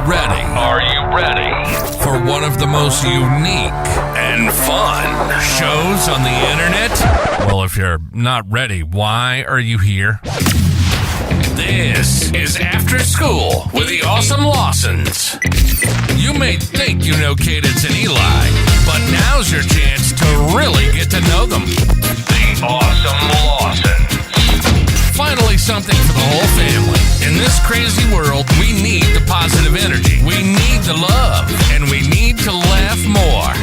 ready? Are you ready for one of the most unique and fun shows on the internet? Well, if you're not ready, why are you here? This is After School with the Awesome Lawsons. You may think you know Cadence and Eli, but now's your chance to really get to know them. The Awesome Lawsons. Finally something for the whole family. In this crazy world, we need the positive energy. We need the love. And we need to laugh more.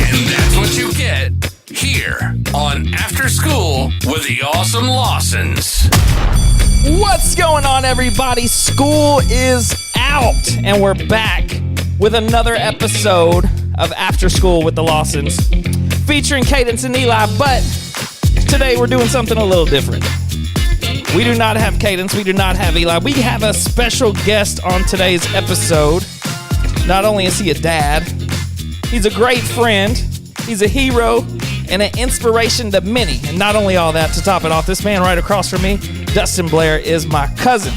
And that's what you get here on After School with the Awesome Lawsons. What's going on, everybody? School is out, and we're back with another episode of After School with the Lawsons, featuring Cadence and Eli, but today we're doing something a little different. We do not have Cadence, we do not have Eli. We have a special guest on today's episode. Not only is he a dad, he's a great friend, he's a hero, and an inspiration to many. And not only all that, to top it off, this man right across from me, Dustin Blair, is my cousin.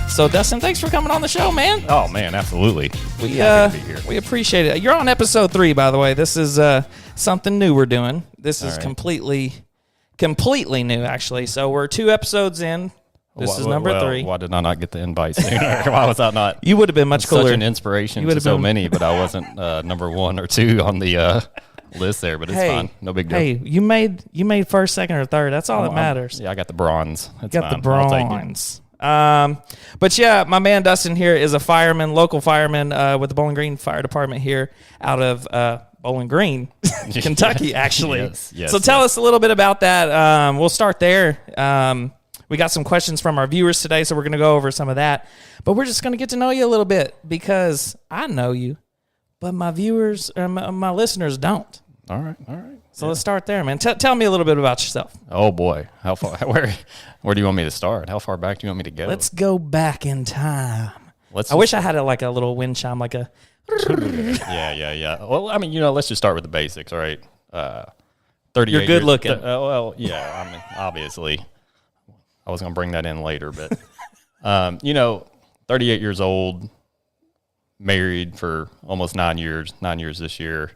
So, Dustin, thanks for coming on the show, man. Oh, man, absolutely. We appreciate it. You're on episode 3, by the way. This is something new we're doing. This is completely new, actually. So we're 2 episodes in. This is number 3. Why did I not get the invite sooner? Why was I not? You would have been much cooler. Such an inspiration to so many, but I wasn't number 1 or 2 on the list there. But it's fine. No big deal. Hey, you made first, second, or third. That's all that matters. I got the bronze. It's got the bronze. But yeah, my man Dustin here is a fireman, local fireman with the Bowling Green Fire Department here out of Bowling Green, Kentucky, actually. Yes, so tell us a little bit about that. We'll start there. We got some questions from our viewers today, so we're going to go over some of that. But we're just going to get to know you a little bit because I know you, but my viewers, my listeners don't. All right. So let's start there, man. Tell me a little bit about yourself. Oh, boy. How far? Where do you want me to start? How far back do you want me to go? Let's go back in time. I wish I had a little wind chime, like a... Yeah. Well, I mean, let's just start with the basics, all right? 38 You're good looking. Well, yeah, I mean, obviously. I was going to bring that in later, but, 38 years old, married for almost 9 years this year,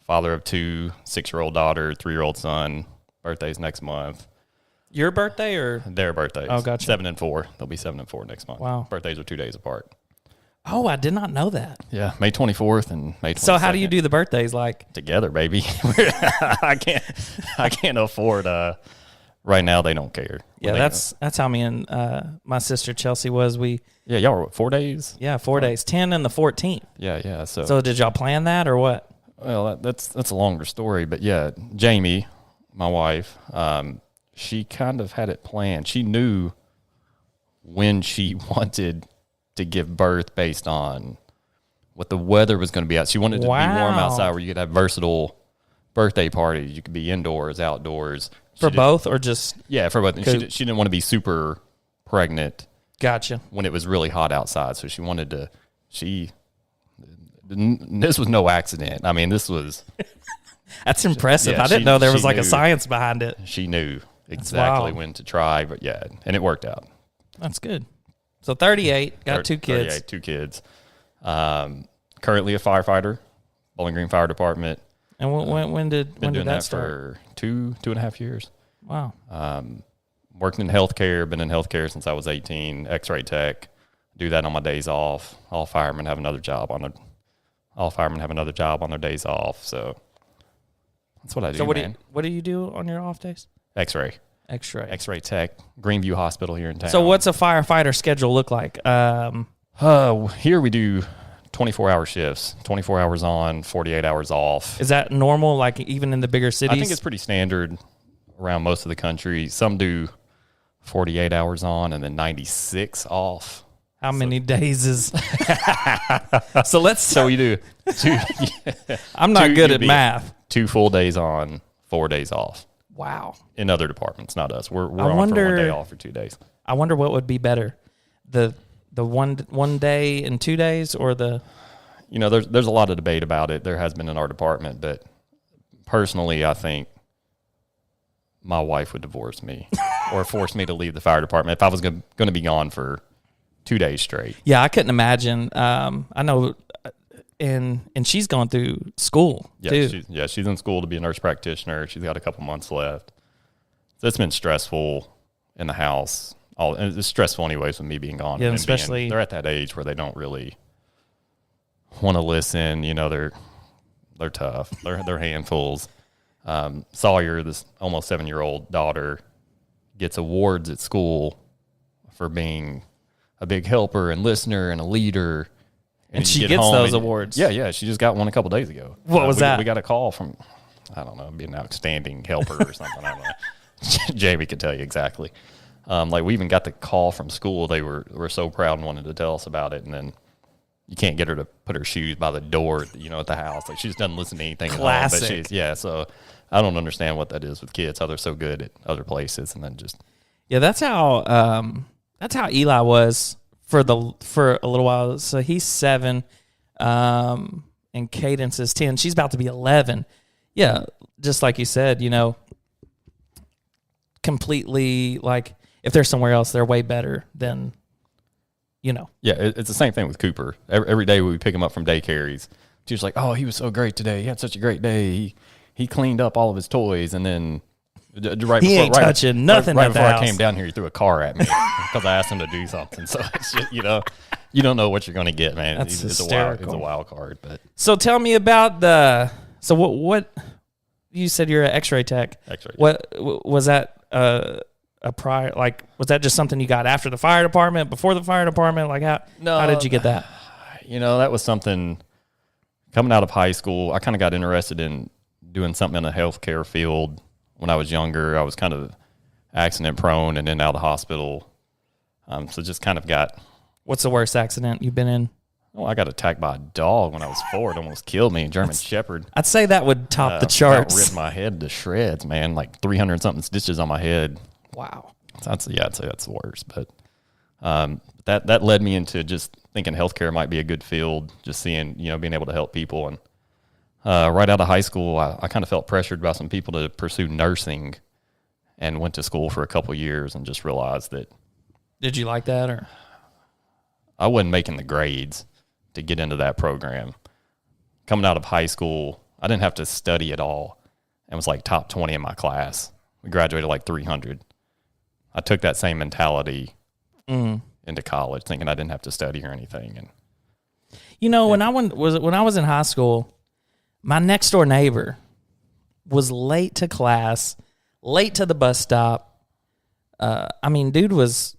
father of 2, 6-year-old daughter, 3-year-old son, birthday's next month. Your birthday or? Their birthdays. Oh, gotcha. 7 and 4. They'll be 7 and 4 next month. Wow. Birthdays are 2 days apart. Oh, I did not know that. Yeah, May 24th and May 22nd. So how do you do the birthdays? Like together, baby. I can't afford. Right now, they don't care. Yeah, that's how me and my sister Chelsea was. Y'all were 4 days. Yeah, 4 days, 10 and the 14th. Yeah. So did y'all plan that or what? Well, that's a longer story, but yeah, Jamie, my wife, she kind of had it planned. She knew when she wanted to give birth based on what the weather was going to be out. She wanted to be warm outside where you could have versatile birthday parties. You could be indoors, outdoors. For both or just? Yeah, for both. She didn't want to be super pregnant. Gotcha. When it was really hot outside. So she wanted to, this was no accident. I mean, this was. That's impressive. I didn't know there was a science behind it. She knew exactly when to try, but yeah, and it worked out. That's good. So 38, got 2 kids. 38, 2 kids. Currently a firefighter, Bowling Green Fire Department. And when did that start? For 2.5 years. Wow. Worked in healthcare, been in healthcare since I was 18, X-ray tech. Do that on my days off. All firemen have another job on their days off. So that's what I do. So what do you do on your off days? X-ray tech, Greenview Hospital here in town. So what's a firefighter schedule look like? Here we do 24-hour shifts, 24 hours on, 48 hours off. Is that normal, like even in the bigger cities? I think it's pretty standard around most of the country. Some do 48 hours on and then 96 off. How many days is... So we do 2... I'm not good at math. 2 full days on, 4 days off. Wow. In other departments, not us. We're on for 1 day off for 2 days. I wonder what would be better, the one day and 2 days, or the... there's a lot of debate about it. There has been in our department, but personally, I think my wife would divorce me or force me to leave the fire department if I was going to be gone for 2 days straight. Yeah, I couldn't imagine. I know, and she's going through school too. She's in school to be a nurse practitioner. She's got a couple months left. So it's been stressful in the house. It's stressful anyways with me being gone. Yeah, and especially they're at that age where they don't really want to listen. You know, they're tough. They're handfuls. Sawyer, this almost 7-year-old daughter, gets awards at school for being a big helper and listener and a leader. And she gets those awards. Yeah. She just got one a couple days ago. What was that? We got a call from, I don't know, being an outstanding helper or something. I don't know. Jamie could tell you exactly. Like we even got the call from school. They were so proud and wanted to tell us about it. And then you can't get her to put her shoes by the door, at the house. Like she just doesn't listen to anything. Classic. So I don't understand what that is with kids, how they're so good at other places. And then just. Yeah, that's how Eli was for a little while. So he's 7, and Cadence is 10. She's about to be 11. Yeah, just like you said, completely like if they're somewhere else, they're way better than, Yeah, it's the same thing with Cooper. Every day we pick him up from daycare, she's like, "Oh, he was so great today. He had such a great day. He cleaned up all of his toys, and then ain't touching nothing right at the before house. I came down here, he threw a car at me because I asked him to do something. So it's just, you don't know what you're going to get, man. That's it's hysterical. a wild card. But so tell me about what you said you're an X-ray tech. X-ray. What was that? A prior, like, was that just something you got after the fire department, before the fire department? Like, how did you get that? That was something coming out of high school. I kind of got interested in doing something in the healthcare field when I was younger. I was kind of accident prone and in and out of the hospital. So just kind of got. What's the worst accident you've been in? Oh, I got attacked by a dog when I was 4. It almost killed me. German Shepherd. I'd say that would top the charts. Ripped my head to shreds, man. Like 300 something stitches on my head. Wow. I'd say that's the worst. But that led me into just thinking healthcare might be a good field, just seeing, being able to help people. And right out of high school, I kind of felt pressured by some people to pursue nursing and went to school for a couple years and just realized that. Did you like that? Or I wasn't making the grades to get into that program. Coming out of high school, I didn't have to study at all and was like top 20 in my class. We graduated like 300. I took that same mentality into college, thinking I didn't have to study or anything. And when I was in high school, my next door neighbor was late to class, late to the bus stop. Dude was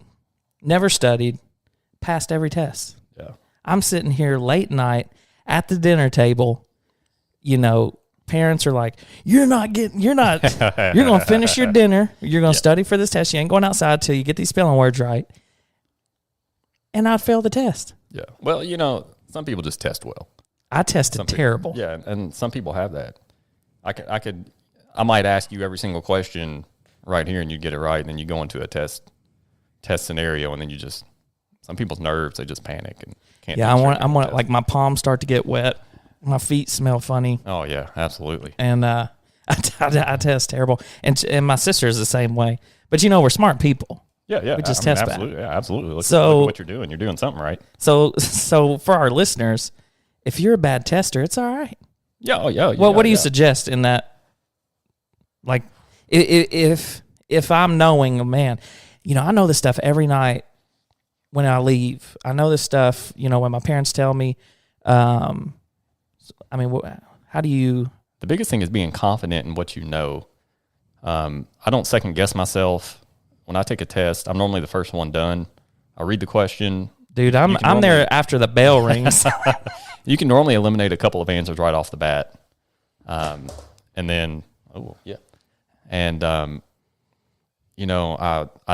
never studied, passed every test. Yeah, I'm sitting here late night at the dinner table. Parents are like, you're going to finish your dinner. You're going to study for this test. You ain't going outside till you get these spelling words right. And I'd fail the test. Yeah. Well, some people just test well. I tested terrible. Yeah. And some people have that. I might ask you every single question right here and you get it right. And then you go into a test scenario and then some people's nerves, they just panic and can't. Yeah. I want like my palms start to get wet. My feet smell funny. Oh yeah, absolutely. And I test terrible, and my sister is the same way. But we're smart people. Yeah. We just test absolutely, bad. Yeah, absolutely. Look at what you're doing. You're doing something right. So for our listeners, if you're a bad tester, it's all right. Yeah. Well, what do you suggest in that? Like, if I'm knowing, man, I know this stuff every night when I leave. I know this stuff. When my parents tell me. How do you? The biggest thing is being confident in what you know. I don't second guess myself. When I take a test, I'm normally the first one done. I read the question. Dude, I'm there after the bell rings. You can normally eliminate a couple of answers right off the bat. And then, I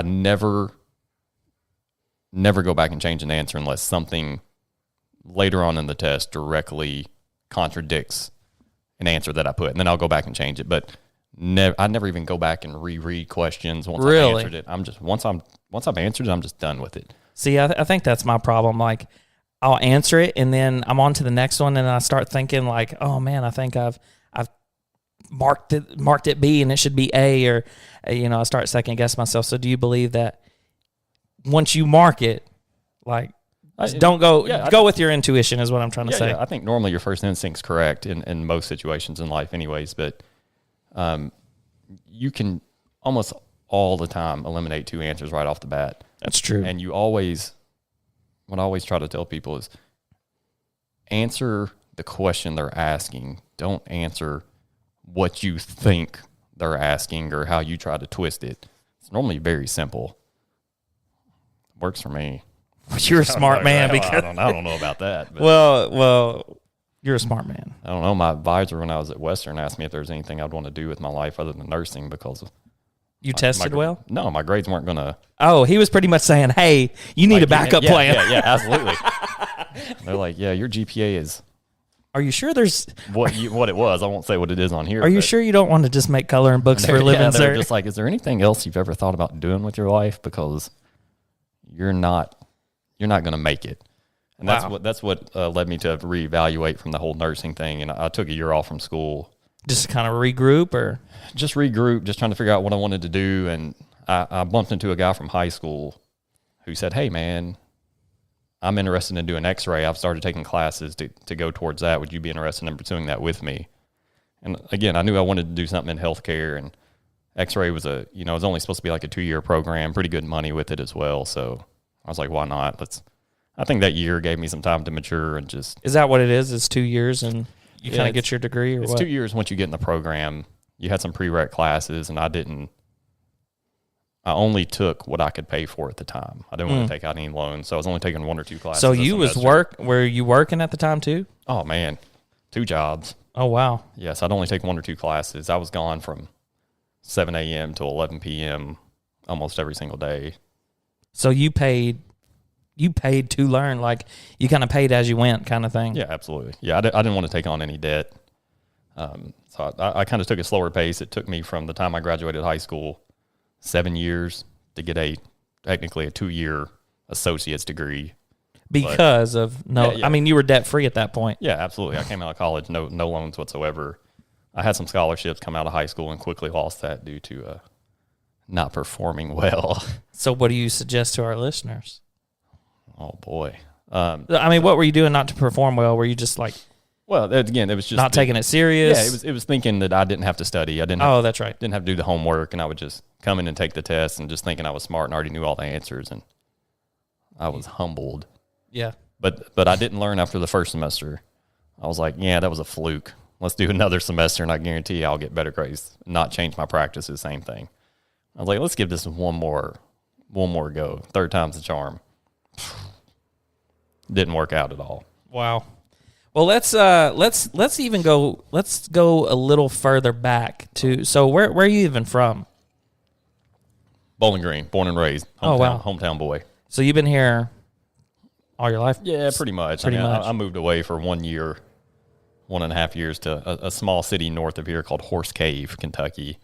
never go back and change an answer unless something later on in the test directly contradicts an answer that I put, and then I'll go back and change it. But I never even go back and reread questions once I've answered it. I'm just once I've answered it, I'm just done with it. See, I think that's my problem. Like, I'll answer it, and then I'm on to the next one, and I start thinking like, oh man, I think I've marked it B, and it should be A, or I start second guessing myself. So, do you believe that once you mark it, Like, don't go go with your intuition is what I'm trying to say. Yeah. I think normally your first instinct's correct in most situations in life anyways, but you can almost all the time eliminate two answers right off the bat. That's true. And what I always try to tell people is answer the question they're asking. Don't answer what you think they're asking or how you try to twist it. It's normally very simple. Works for me. You're a smart man. Because I don't know about that. But well, you're a smart man. I don't know. My advisor when I was at Western asked me if there's anything I'd want to do with my life other than nursing because you tested well? No, my grades weren't going to. Oh, he was pretty much saying, hey, you need a backup plan. Yeah, absolutely. They're like, yeah, your GPA is. Are you sure there's. What it was. I won't say what it is on here. Are you sure you don't want to just make coloring books for a living, sir? They're just like, is there anything else you've ever thought about doing with your life? Because you're not going to make it. And that's what led me to reevaluate from the whole nursing thing. And I took a year off from school. Just to kind of regroup or? Just regroup, just trying to figure out what I wanted to do. And I bumped into a guy from high school who said, hey, man, I'm interested in doing x-ray. I've started taking classes to go towards that. Would you be interested in pursuing that with me? And again, I knew I wanted to do something in healthcare, and x-ray was it was only supposed to be like a 2-year program, pretty good money with it as well. So I was like, why not? I think that year gave me some time to mature and just. Is that what it is? It's 2 years and you kind of get your degree or it's what? It's 2 years once you get in the program. You had some prereq classes and I only took what I could pay for at the time. I didn't want to take out any loans, so I was only taking 1 or 2 classes. So were you working at the time too? Oh man, 2 jobs. Oh wow. Yes, I'd only take 1 or 2 classes. I was gone from 7 a.m. to 11 p.m. almost every single day. So you paid to learn, like you kind of paid as you went kind of thing. Yeah, absolutely. Yeah, I didn't want to take on any debt. So I kind of took a slower pace. It took me from the time I graduated high school 7 years to get technically a 2-year associate's degree. Because I mean, you were debt free at that point. Yeah, absolutely. I came out of college, no loans whatsoever. I had some scholarships come out of high school and quickly lost that due to not performing well. So what do you suggest to our listeners? Oh boy. I mean, what were you doing not to perform well? Were you just like, well, again, it was just not taking it serious? Yeah, it was thinking that I didn't have to study. That's right. Didn't have to do the homework, and I would just come in and take the test, and just thinking I was smart and already knew all the answers, and I was humbled. Yeah. But I didn't learn after the first semester. I was like, yeah, that was a fluke. Let's do another semester, and I guarantee I'll get better grades. Not change my practices, same thing. I was like, let's give this one more go. 3rd time's the charm. Didn't work out at all. Wow. Well, let's go a little further back to. So where are you even from? Bowling Green, born and raised. Hometown boy. So you've been here all your life? Yeah, pretty much. I moved away for 1 year, 1.5 years to a small city north of here called Horse Cave, Kentucky.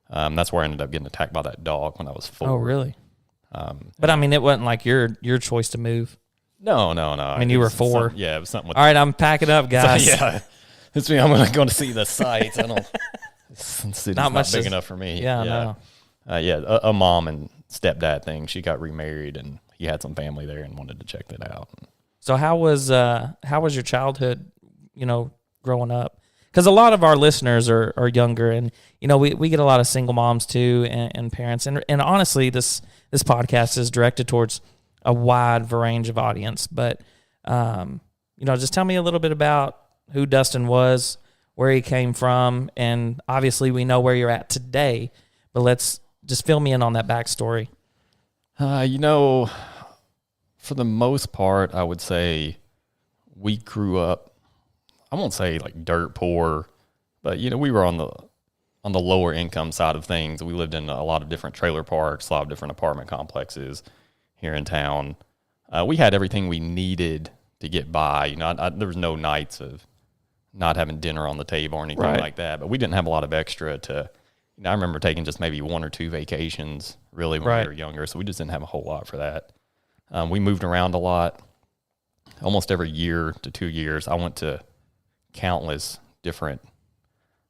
That's where I ended up getting attacked by that dog when I was 4. Oh, really? But I mean, it wasn't like your choice to move. No. I mean, you were 4. Yeah, it was something. All right, I'm packing up, guys. So, yeah, this means I'm going to see the sights. I don't. City's not big enough for me. Yeah, no. A mom and stepdad thing. She got remarried, and he had some family there, and wanted to check that out. So how was your childhood? Growing up, because a lot of our listeners are younger, and we get a lot of single moms too, and parents, and honestly, this podcast is directed towards a wide range of audience. But just tell me a little bit about who Dustin was, where he came from, and obviously we know where you're at today. But let's just fill me in on that backstory. For the most part, I would say we grew up, I won't say like dirt poor, but we were on the lower income side of things. We lived in a lot of different trailer parks, a lot of different apartment complexes here in town. We had everything we needed to get by. There was no nights of not having dinner on the table or anything like that, but we didn't have a lot of extra to. I remember taking just maybe 1 or 2 vacations really when we were younger, so we just didn't have a whole lot for that. We moved around a lot. Almost every year to 2 years, I went to countless different,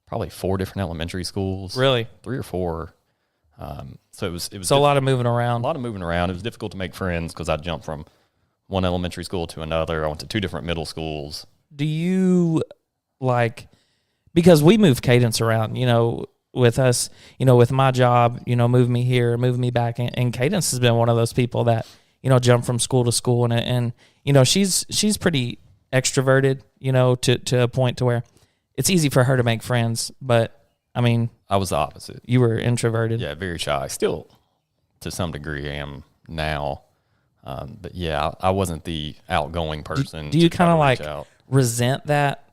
probably 4 different elementary schools. Really? 3 or 4. So it was a lot of moving around. A lot of moving around. It was difficult to make friends because I'd jump from one elementary school to another. I went to 2 different middle schools. Do you because we move Cadence around, with us, with my job, move me here, move me back. And Cadence has been one of those people that, jump from school to school. And she's pretty extroverted, to a point to where it's easy for her to make friends. But, I mean. I was the opposite. You were introverted. Yeah, very shy. Still, to some degree, I am now. But, yeah, I wasn't the outgoing person. Do you kind of, resent that?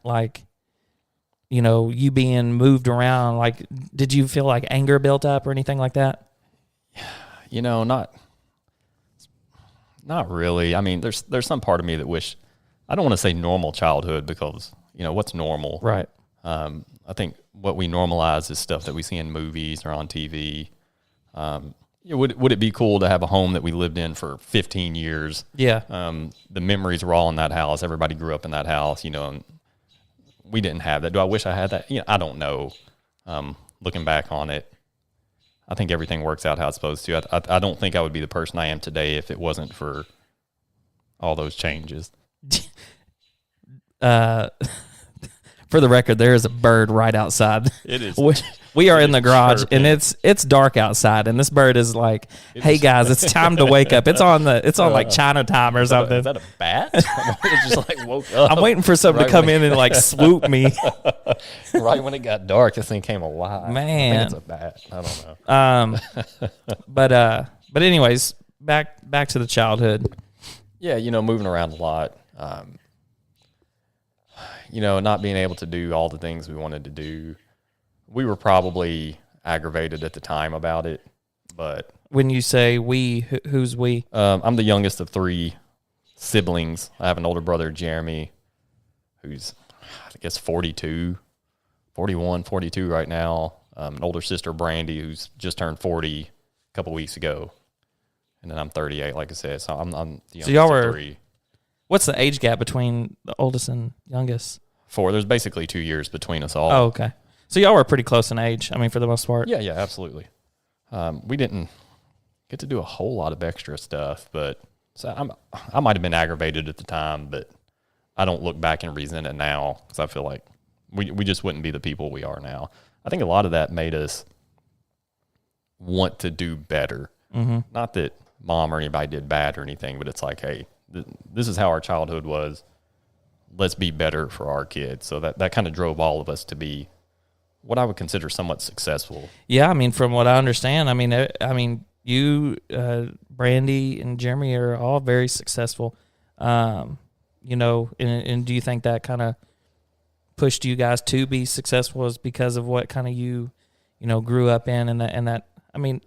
You being moved around, did you feel like anger built up or anything like that? Not really. I mean, there's some part of me that wish, I don't want to say normal childhood because, what's normal? Right. I think what we normalize is stuff that we see in movies or on TV. Would it be cool to have a home that we lived in for 15 years? Yeah. The memories were all in that house. Everybody grew up in that house, and we didn't have that. Do I wish I had that? I don't know. Looking back on it, I think everything works out how it's supposed to. I don't think I would be the person I am today if it wasn't for all those changes. For the record, there is a bird right outside. It is. We are in the garage, chirping. and it's dark outside, and this bird is like, "Hey guys, it's time to wake up." It's on like China time or something. Is that a bat? It just woke up. I'm waiting for something to come in and swoop me. Right when it got dark, this thing came alive. Man, I think it's a bat. I don't know. But anyways, back to the childhood. Yeah, moving around a lot. Not being able to do all the things we wanted to do. We were probably aggravated at the time about it, but when you say we, who's we? I'm the youngest of 3 siblings. I have an older brother, Jeremy, who's, I guess, 41, 42 right now. An older sister, Brandy, who's just turned 40 a couple weeks ago. And then I'm 38, like I said. So I'm the youngest of 3. What's the age gap between the oldest and youngest? 4. There's basically 2 years between us all. Oh, okay. So y'all were pretty close in age, for the most part. Yeah, absolutely. We didn't get to do a whole lot of extra stuff, but so I might have been aggravated at the time, but I don't look back and resent it now because I feel like we just wouldn't be the people we are now. I think a lot of that made us want to do better. Mm-hmm. Not that mom or anybody did bad or anything, but it's like, hey, this is how our childhood was. Let's be better for our kids. So that kind of drove all of us to be what I would consider somewhat successful. Yeah, from what I understand, you, Brandy, and Jeremy are all very successful. And do you think that kind of pushed you guys to be successful is because of what kind of you grew up in and that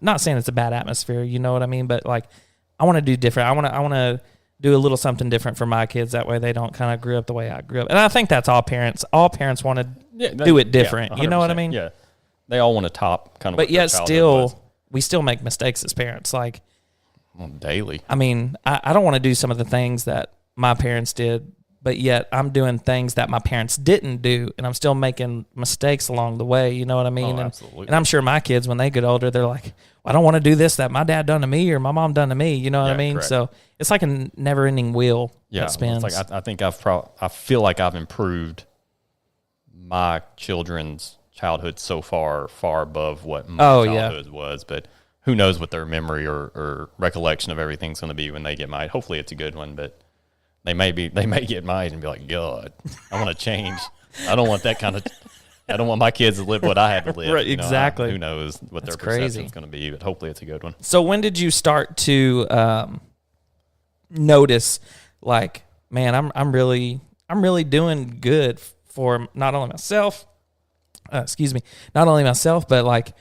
not saying it's a bad atmosphere, you know what I mean, but I want to do different. I want to do a little something different for my kids. That way they don't kind of grow up the way I grew up. And I think that's all parents. All parents want to do it different. You know what I mean? Yeah. They all want to top kind of. But yet still, we still make mistakes as parents. Daily. I don't want to do some of the things that my parents did, but yet I'm doing things that my parents didn't do, and I'm still making mistakes along the way. You know what I mean? Absolutely. And I'm sure my kids, when they get older, they're like, I don't want to do this that my dad done to me or my mom done to me. You know what I mean? Correct. So it's like a never-ending wheel that spins. It's I think I feel like I've improved my children's childhood so far above what my childhood was. But who knows what their memory or recollection of everything's going to be when they get married. Hopefully it's a good one, but they may get married and be like, God, I want to change. I don't want that kind of. I don't want my kids to live what I had to live. Right, exactly. Who knows what their perception is going to be, but hopefully it's a good one. So when did you start to notice, man, I'm really doing good for not only myself, not only myself, but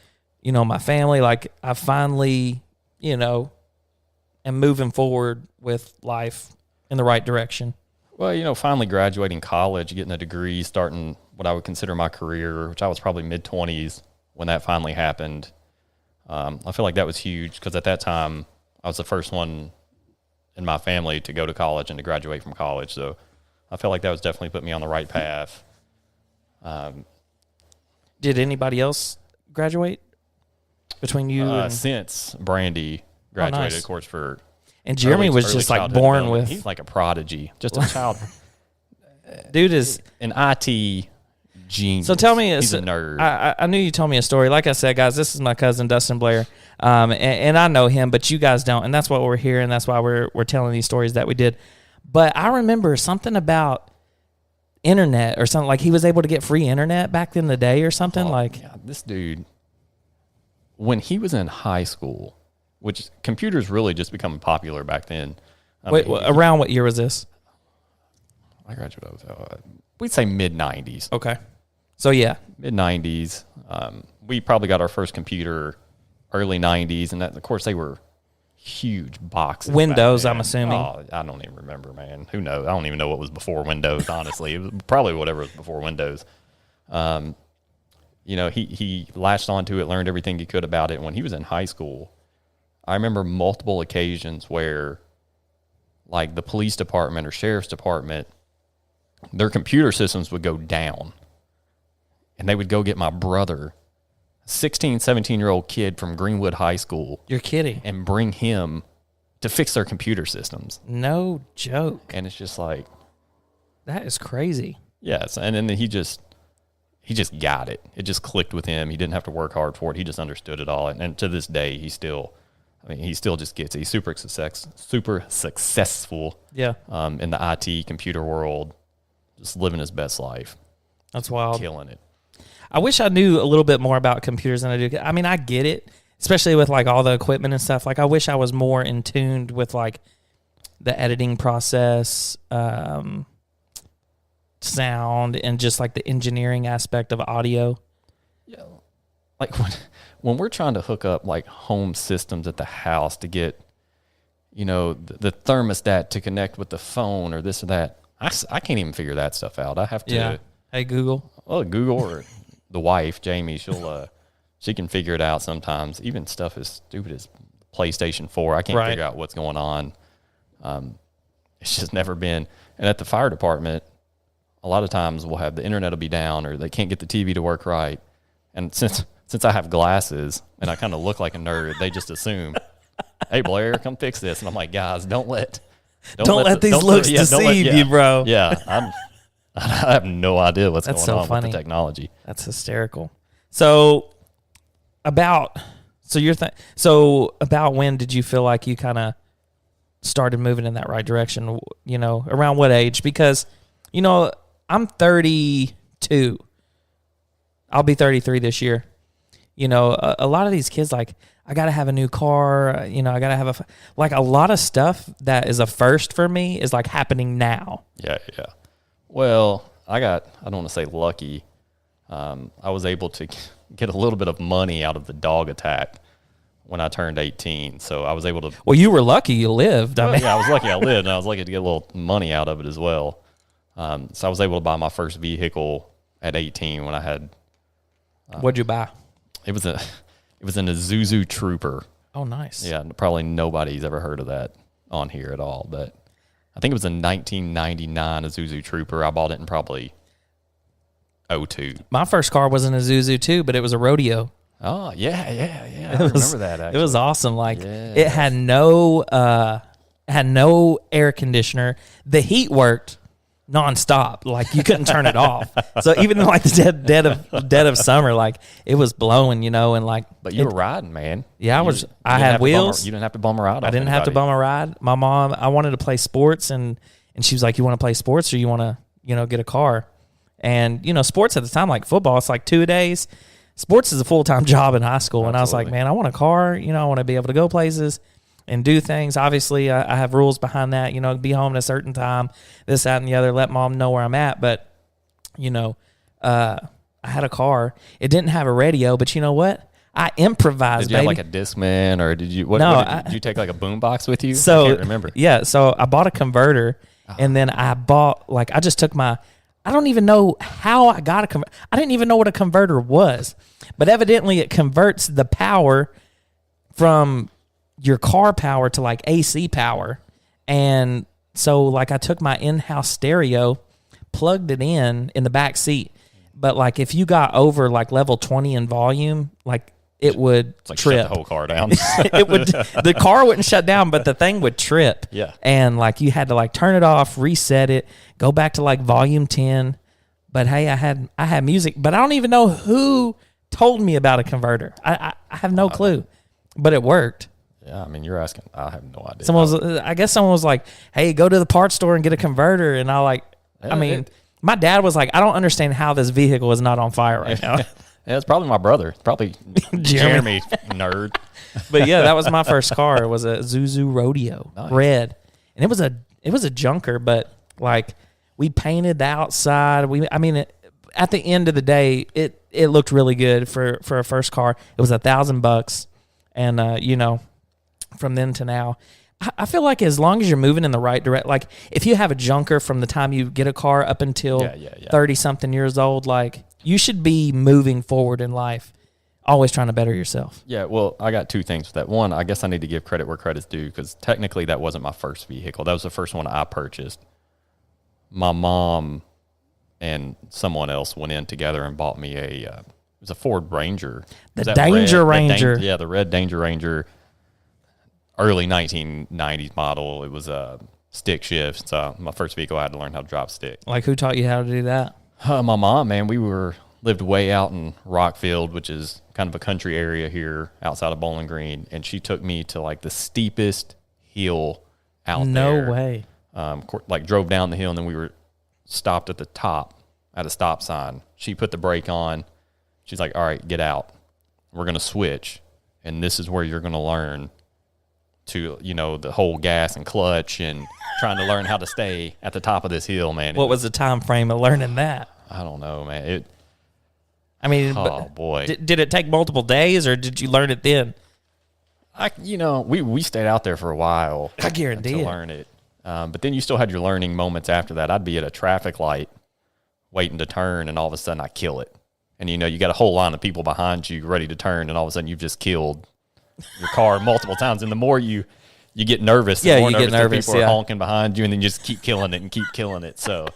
my family. I finally, am moving forward with life in the right direction. Well, finally graduating college, getting a degree, starting what I would consider my career, which I was probably mid-20s when that finally happened. I feel like that was huge because at that time, I was the first one in my family to go to college and to graduate from college. So I feel like that was definitely put me on the right path. Did anybody else graduate between you? Since Brandy graduated, nice. of course, for And Jeremy was early just like childhood born development. with. He's like a prodigy, just a child. Dude is An IT genius. So tell me, he's a nerd. I knew you told me a story. Like I said, guys, this is my cousin Dustin Blair, and I know him, but you guys don't, and that's why we're here, and that's why we're telling these stories that we did. But I remember something about internet or something, like he was able to get free internet back in the day or something. Yeah, this dude, when he was in high school, which computers really just becoming popular back then. Wait, around what year was this? I graduated, we'd say mid-90s. Okay. So, yeah. Mid-90s. We probably got our first computer early 90s, and that, of course, they were huge boxes. Windows, I'm assuming. Oh, I don't even remember, man. Who knows? I don't even know what was before Windows, honestly. It was probably whatever was before Windows. He latched onto it, learned everything he could about it. When he was in high school, I remember multiple occasions where, like, the police department or sheriff's department, their computer systems would go down, and they would go get my brother, 16, 17-year-old kid from Greenwood High School. You're kidding. And bring him to fix their computer systems. No joke. And it's just like, that is crazy. yes. And then he just got it. It just clicked with him. He didn't have to work hard for it. He just understood it all. And to this day, he still just gets it. He's super successful. Yeah. In the IT computer world, just living his best life. That's wild. Killing it. I wish I knew a little bit more about computers than I do. I mean, I get it, especially with like all the equipment and stuff. Like, I wish I was more in tuned with like the editing process, sound, and just like the engineering aspect of audio. Yeah. Like when we're trying to hook up like home systems at the house to get, the thermostat to connect with the phone or this or that, I can't even figure that stuff out. I have to. Yeah. Hey, Google. Well, Google or the wife, Jamie, she can figure it out sometimes. Even stuff as stupid as PlayStation 4, I can't figure out what's going on. It's just never been. And at the fire department, a lot of times we'll have the internet will be down or they can't get the TV to work right. And since I have glasses and I kind of look like a nerd, they just assume, hey, Blair, come fix this. And I'm like, guys, don't let these looks deceive you, bro. Yeah, I have no idea what's going on with the technology. That's hysterical. So about when did you feel like you kind of started moving in that right direction? Around what age? Because I'm 32. I'll be 33 this year. A lot of these kids, like, I got to have a new car. I got to have a lot of stuff that is a first for me is like happening now. Yeah. Well, I don't want to say lucky. I was able to get a little bit of money out of the dog attack when I turned 18. So I was able to. Well, you were lucky you lived. Yeah, I was lucky I lived, and I was lucky to get a little money out of it as well. So I was able to buy my first vehicle at 18 when I had. What'd you buy? It was an Isuzu Trooper. Oh, nice. Yeah, probably nobody's ever heard of that on here at all, but I think it was a 1999 Isuzu Trooper. I bought it in probably 02. My first car was an Isuzu too, but it was a rodeo. Oh, yeah. I remember that, actually. It was awesome. Like, it had no air conditioner. The heat worked nonstop. Like, you couldn't turn it off. So even in like the dead of summer, like, it was blowing, and like. But you were riding, man. Yeah, I had wheels. You didn't have to bum a ride. I didn't have to bum a ride. My mom, I wanted to play sports, and she was like, "You want to play sports, or you want to, get a car?" And sports at the time, like football, it's like 2 days. Sports is a full-time job in high school, and I was like, man, I want a car. I want to be able to go places and do things. Obviously, I have rules behind that. Be home at a certain time, this, that, and the other. Let mom know where I'm at. But I had a car. It didn't have a radio, but you know what? I improvised. Did you have like a Discman, or did you? Did you take like a boombox with you? So I can't remember. Yeah, so I bought a converter, and then I just took my. I don't even know how I got a converter. I didn't even know what a converter was, but evidently it converts the power from your car power to like AC power, and so like I took my in-house stereo, plugged it in the back seat. But like if you got over like level 20 in volume, like it would It's like trip. shut the whole car down. The car wouldn't shut down, but the thing would trip. Yeah. And like you had to like turn it off, reset it, go back to like volume 10. But hey, I had music, but I don't even know who told me about a converter. I have no clue, but it worked. Yeah, I mean, you're asking. I have no idea. I guess someone was like, "Hey, go to the parts store and get a converter." And my dad was like, "I don't understand how this vehicle is not on fire right now." Yeah, it's probably my brother. It's probably Jeremy nerd. But yeah, that was my first car. It was a Zuzu Rodeo, red, and it was a junker. But like we painted the outside. At the end of the day, it looked really good for a first car. It was $1,000, and from then to now, I feel like as long as you're moving in the right direction, like if you have a junker from the time you get a car up until 30-something years old, like you should be moving forward in life, always trying to better yourself. Yeah, well, I got two things with that. One, I guess I need to give credit where credit's due because technically that wasn't my first vehicle. That was the first one I purchased. My mom and someone else went in together and bought me it was a Ford Ranger. The Danger Ranger. The red Danger Ranger. Early 1990s model. It was a stick shift. So my first vehicle, I had to learn how to drop stick. Like who taught you how to do that? My mom, man. We lived way out in Rockfield, which is kind of a country area here outside of Bowling Green, and she took me to like the steepest hill out there. No way. Like drove down the hill, and then we were stopped at the top at a stop sign. She put the brake on. She's like, "All right, get out. We're gonna switch, and this is where you're gonna learn to, the whole gas and clutch and trying to learn how to stay at the top of this hill, man." What was the time frame of learning that? I don't know, man. Boy. Did it take multiple days or did you learn it then? We stayed out there for a while. I guarantee to learn it. But then you still had your learning moments after that. I'd be at a traffic light waiting to turn, and all of a sudden I kill it. And, you got a whole line of people behind you ready to turn, and all of a sudden you've just killed your car multiple times. And the more you get nervous, the more nervous people are honking behind you, and then you just keep killing it and keep killing it. So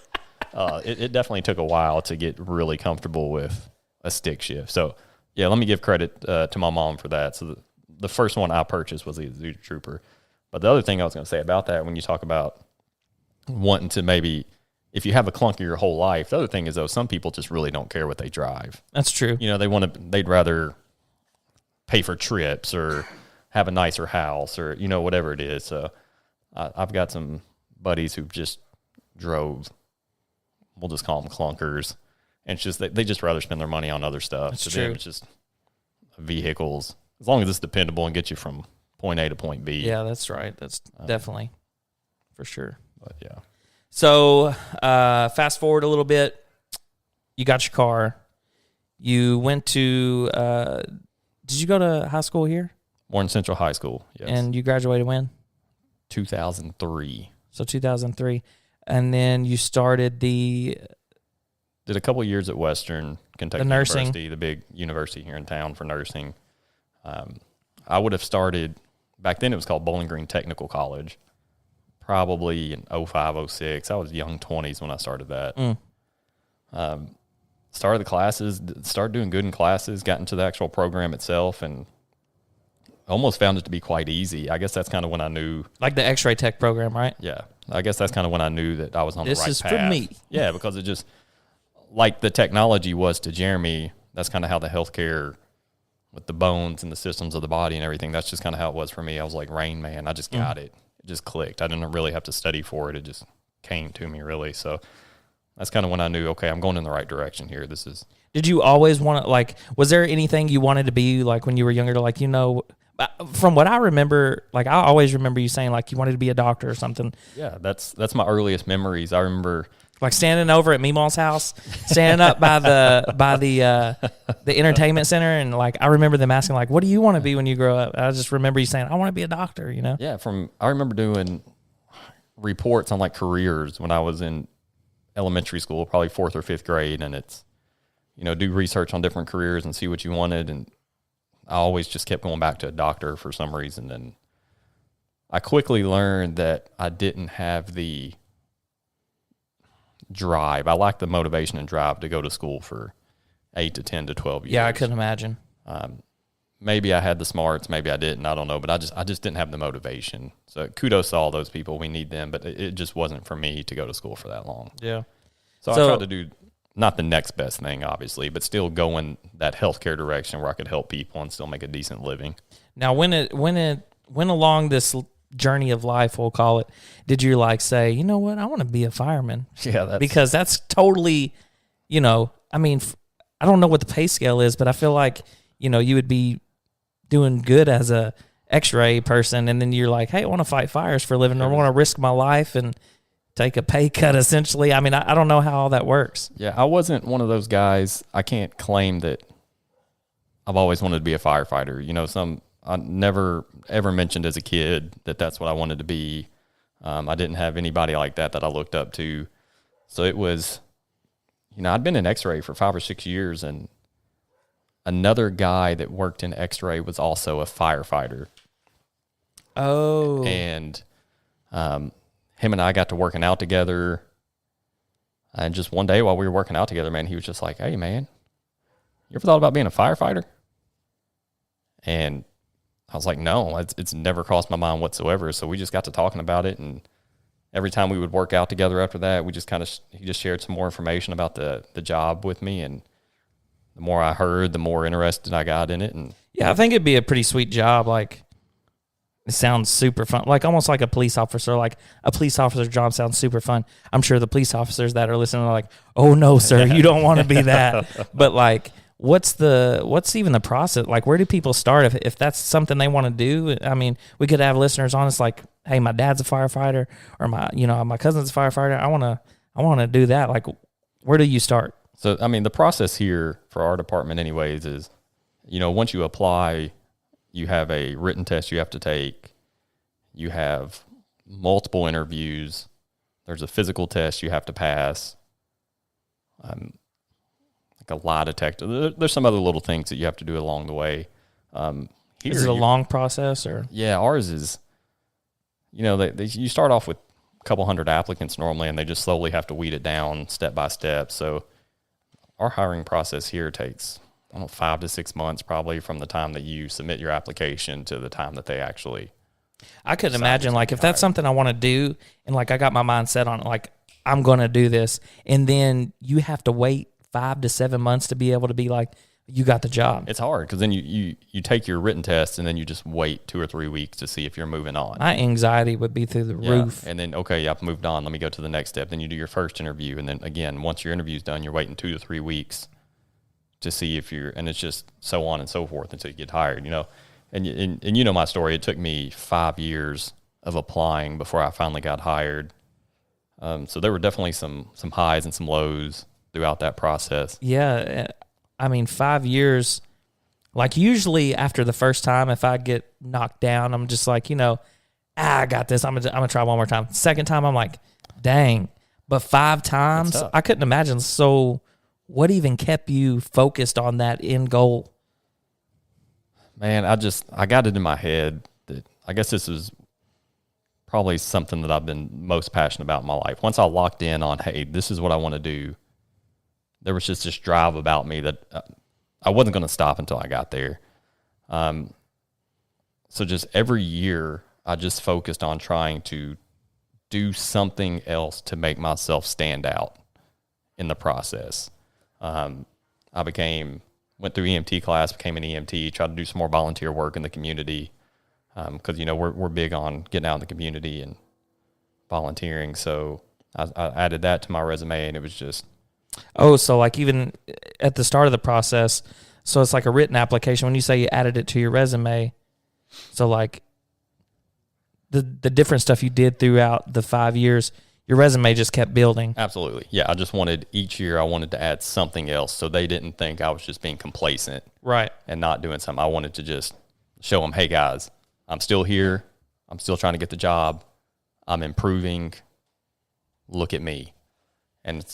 it definitely took a while to get really comfortable with a stick shift. So, yeah, let me give credit to my mom for that. So the first one I purchased was the Zoo Trooper. But the other thing I was going to say about that, when you talk about wanting to maybe, if you have a clunker your whole life, the other thing is, though, some people just really don't care what they drive. That's true. They'd rather pay for trips or have a nicer house or, whatever it is. So I've got some buddies who just drove, we'll just call them clunkers. And it's just, they just rather spend their money on other stuff. That's to true. them, it's just vehicles, as long as it's dependable and gets you from point A to point B. Yeah, that's right. That's definitely for sure. But yeah. So fast forward a little bit. You got your car. You went to, did you go to high school here? Warren Central High School, yes. And you graduated when? 2003. So 2003. And then you started Did a couple of years at Western Kentucky University, the big university here in town for nursing. I would have started, back then it was called Bowling Green Technical College, probably in 05, 06. I was young 20s when I started that. Started the classes, started doing good in classes, got into the actual program itself, and almost found it to be quite easy. I guess that's kind of when I knew. Like the X-ray tech program, right? Yeah. I guess that's kind of when I knew that I was on the right path. This is for me. Yeah, because it just, like the technology was to Jeremy, that's kind of how the healthcare with the bones and the systems of the body and everything, that's just kind of how it was for me. I was like Rain Man. I just got it. It just clicked. I didn't really have to study for it. It just came to me, really. So that's kind of when I knew, okay, I'm going in the right direction here. This is. Did you always want to, like, was there anything you wanted to be, like, when you were younger, like, from what I remember, like, I always remember you saying, like, you wanted to be a doctor or something. Yeah, that's my earliest memories. I remember. Like standing over at Meemaw's house, standing up by the entertainment center, and like I remember them asking, like, "What do you want to be when you grow up?" I just remember you saying, "I want to be a doctor." Yeah, I remember doing reports on like careers when I was in elementary school, probably 4th or 5th grade, and it's do research on different careers and see what you wanted, and I always just kept going back to a doctor for some reason, and I quickly learned that I didn't have the drive. I lacked the motivation and drive to go to school for 8 to 10 to 12 years. Yeah, I couldn't imagine. maybe I had the smarts, maybe I didn't, I don't know, but I just didn't have the motivation. So kudos to all those people. We need them, but it just wasn't for me to go to school for that long. Yeah. So I tried to do not the next best thing, obviously, but still go in that healthcare direction where I could help people and still make a decent living. Now, when along this journey of life, we'll call it, did you like say, you know what, I want to be a fireman? Yeah, because that's totally, I mean, I don't know what the pay scale is, but I feel like, you would be doing good as a x-ray person, and then you're like, hey, I want to fight fires for a living. I want to risk my life and take a pay cut, essentially. I mean, I don't know how all that works. Yeah, I wasn't one of those guys. I can't claim that I've always wanted to be a firefighter. I never ever mentioned as a kid that that's what I wanted to be. I didn't have anybody like that I looked up to. So it was, I'd been in x-ray for 5 or 6 years, and another guy that worked in x-ray was also a firefighter. Oh. And him and I got to working out together. And just one day while we were working out together, man, he was just like, hey, man, you ever thought about being a firefighter? And I was like, no, it's never crossed my mind whatsoever. So we just got to talking about it. And every time we would work out together after that, we just he just shared some more information about the job with me. And the more I heard, the more interested I got in it. And yeah, I think it'd be a pretty sweet job. Like, it sounds super fun. Like, almost like a police officer. Like, a police officer's job sounds super fun. I'm sure the police officers that are listening are like, oh, no, sir, you don't want to be that. But, like, what's even the process? Like, where do people start if that's something they want to do? I mean, we could have listeners on us like, hey, my dad's a firefighter, or my cousin's a firefighter. I want to do that. Like, where do you start? So, I mean, the process here for our department anyways is, once you apply, you have a written test you have to take. You have multiple interviews. There's a physical test you have to pass. Like a lie detector. There's some other little things that you have to do along the way. Is it a long process, or? Yeah, ours is, you start off with a couple hundred applicants normally, and they just slowly have to weed it down step by step. So our hiring process here takes, 5 to 6 months probably from the time that you submit your application to the time that they actually. I could imagine, like, if that's something I want to do, and like I got my mind set on it, like I'm going to do this, and then you have to wait 5 to 7 months to be able to be like, you got the job. It's hard because then you take your written test, and then you just wait 2 or 3 weeks to see if you're moving on. My anxiety would be through the roof. And then, okay, I've moved on. Let me go to the next step. Then you do your first interview. And then again, once your interview's done, you're waiting 2 to 3 weeks to see if and it's just so on and so forth until you get hired, And you know my story. It took me 5 years of applying before I finally got hired. So there were definitely some highs and some lows throughout that process. Yeah. I mean, 5 years, like usually after the first time, if I get knocked down, I'm just like, I got this. I'm gonna try one more time. Second time, I'm like, dang. But 5 times, I couldn't imagine. So what even kept you focused on that end goal? Man, I got it in my head that I guess this is probably something that I've been most passionate about in my life. Once I locked in on, hey, this is what I want to do, there was just this drive about me that I wasn't going to stop until I got there. So just every year, I just focused on trying to do something else to make myself stand out in the process. I went through EMT class, became an EMT, tried to do some more volunteer work in the community because, we're big on getting out in the community and volunteering. So I added that to my resume, and it was just... Oh, so like even at the start of the process, so it's like a written application. When you say you added it to your resume, so like the different stuff you did throughout the 5 years, your resume just kept building. Absolutely. Yeah, I just wanted, each year I wanted to add something else so they didn't think I was just being complacent. Right. And not doing something. I wanted to just show them, hey guys, I'm still here. I'm still trying to get the job. I'm improving. Look at me. And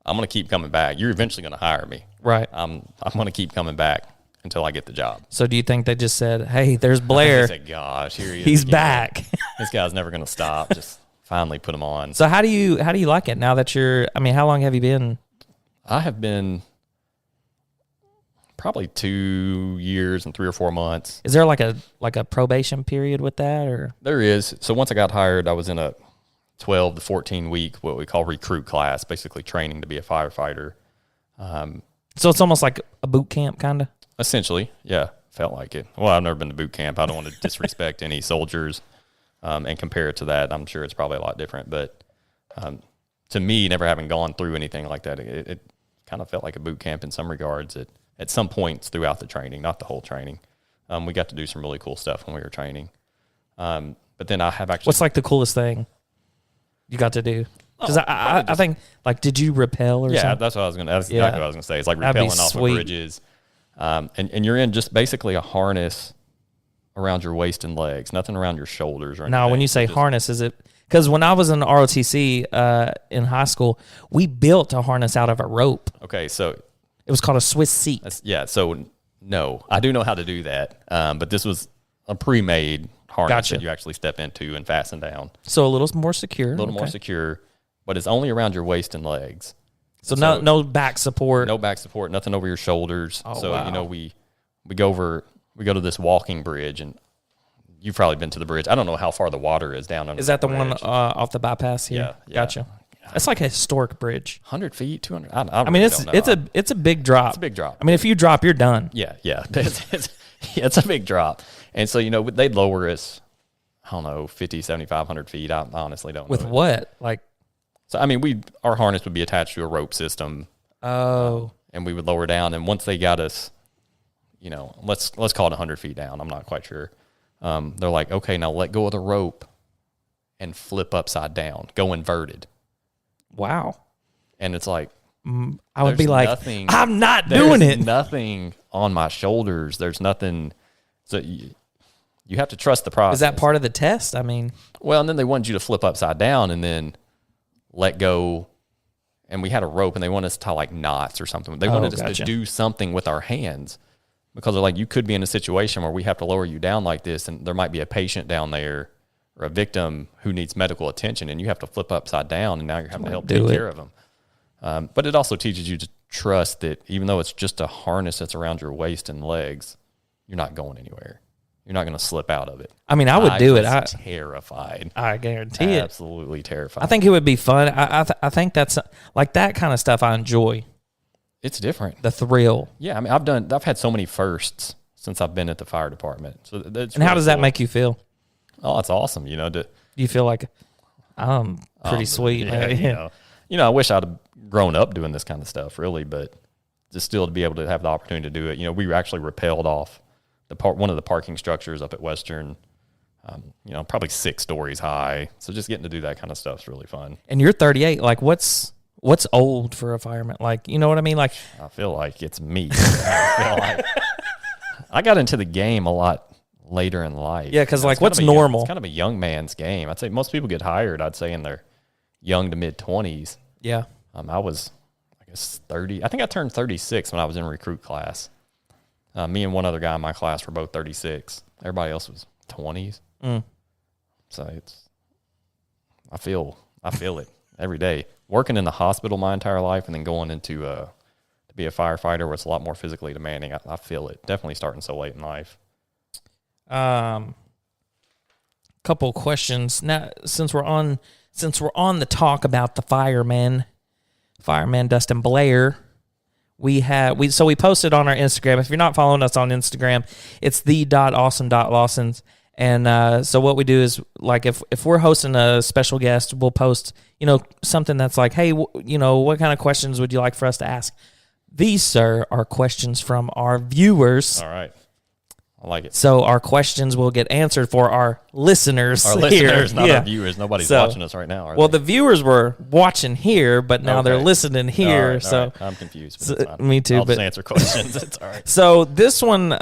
I'm going to keep coming back. You're eventually going to hire me. Right. I'm going to keep coming back until I get the job. So do you think they just said, hey, there's Blair. They said, gosh, here he is. He's again. back. This guy's never going to stop. Just finally put him on. So how do you like it now that how long have you been? I have been probably 2 years and 3 or 4 months. Is there like a probation period with that, or? There is. So once I got hired, I was in a 12 to 14 week, what we call recruit class, basically training to be a firefighter. So it's almost like a boot camp, kind of? Essentially, yeah, felt like it. Well, I've never been to boot camp. I don't want to disrespect any soldiers and compare it to that. I'm sure it's probably a lot different. But to me, never having gone through anything like that, it kind of felt like a boot camp in some regards at some points throughout the training, not the whole training. We got to do some really cool stuff when we were training. But then I have actually... What's like the coolest thing you got to do? Because I think, like, did you rappel or something? Yeah, that's exactly what I was going to say. It's like rappelling off of bridges. And you're in just basically a harness around your waist and legs, nothing around your shoulders or anything. Now, when you say harness, is it... Because when I was in ROTC in high school, we built a harness out of a rope. Okay, so... It was called a Swiss seat. So no, I do know how to do that, but this was a pre-made harness that you actually step into and fasten down. So a little more secure. A little more secure, but it's only around your waist and legs. So no back support. No back support, nothing over your shoulders. Oh, so, wow. you know, we go to this walking bridge, and you've probably been to the bridge. I don't know how far the water is down under. Is that the bridge. one off the bypass here? Yeah. Gotcha. It's like a historic bridge. 100 feet, 200. I mean, it's a big drop. It's a big drop. I mean, if you drop, you're done. Yeah. It's a big drop. And so, you know, they'd lower us, I don't know, 50, 7,500 feet. I honestly don't know. With what? Like, so, I mean, our harness would be attached to a rope system. Oh. And we would lower down. And once they got us, you know, let's call it 100 feet down. I'm not quite sure. They're like, okay, now let go of the rope and flip upside down. Go inverted. Wow. And it's like, I would be like, I'm not doing it. There's nothing on my shoulders. There's nothing. So you have to trust the process. Is that part of the test? I mean, well, and then they wanted you to flip upside down and then let go. And we had a rope, and they wanted us to tie like knots or something. They wanted us to do something with our hands, because they're like, you could be in a situation where we have to lower you down like this, and there might be a patient down there or a victim who needs medical attention, and you have to flip upside down, and now you're having to help take care of them. But it also teaches you to trust that even though it's just a harness that's around your waist and legs, you're not going anywhere. You're not going to slip out of it. I mean, I would do it. I'm terrified. I guarantee it. Absolutely terrified. I think it would be fun. I think that's like that kind of stuff I enjoy. It's different. The thrill. Yeah, I mean, I've had so many firsts since I've been at the fire department. So that's how does that make you feel? Oh, it's awesome. You know, do you feel like I'm pretty sweet? Yeah, you know, I wish I'd have grown up doing this kind of stuff, really, but just still to be able to have the opportunity to do it. You know, we were actually rappelled off one of the parking structures up at Western. You know, probably 6 stories high. So just getting to do that kind of stuff is really fun. And you're 38. Like, what's old for a fireman? Like, you know what I mean? Like, I feel like it's me. I got into the game a lot later in life. Yeah, because like, what's normal? It's kind of a young man's game. I'd say most people get hired, I'd say, in their young to mid 20s. Yeah. I was, I guess, 30. I think I turned 36 when I was in recruit class. Me and one other guy in my class were both 36. Everybody else was 20s. So I feel it every day. Working in the hospital my entire life, and then going into to be a firefighter where it's a lot more physically demanding. I feel it. Definitely starting so late in life. Couple questions now, since we're on the talk about the fireman Dustin Blair. We posted on our Instagram. If you're not following us on Instagram, it's the.awesome.lawsons. And so what we do is, like, if we're hosting a special guest, we'll post, you know, something that's like, hey, you know, what kind of questions would you like for us to ask? These, sir, are questions from our viewers. All right. I like it. So our questions will get answered for our listeners. Our listeners, not our viewers. Nobody's watching us right now, the viewers were watching here, but now they're listening here. All right. I'm confused. But me too. I'll just answer questions. It's all right. So this one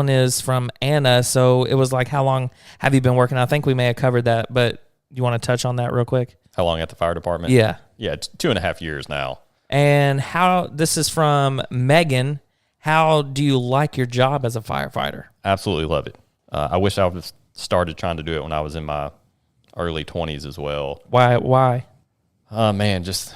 is from Anna. So it was like, how long have you been working? I think we may have covered that, but you want to touch on that real quick? How long at the fire department? Yeah. Yeah, it's 2.5 years now. And this is from Megan. How do you like your job as a firefighter? Absolutely love it. I wish I would have started trying to do it when I was in my early 20s as well. Why? Man, just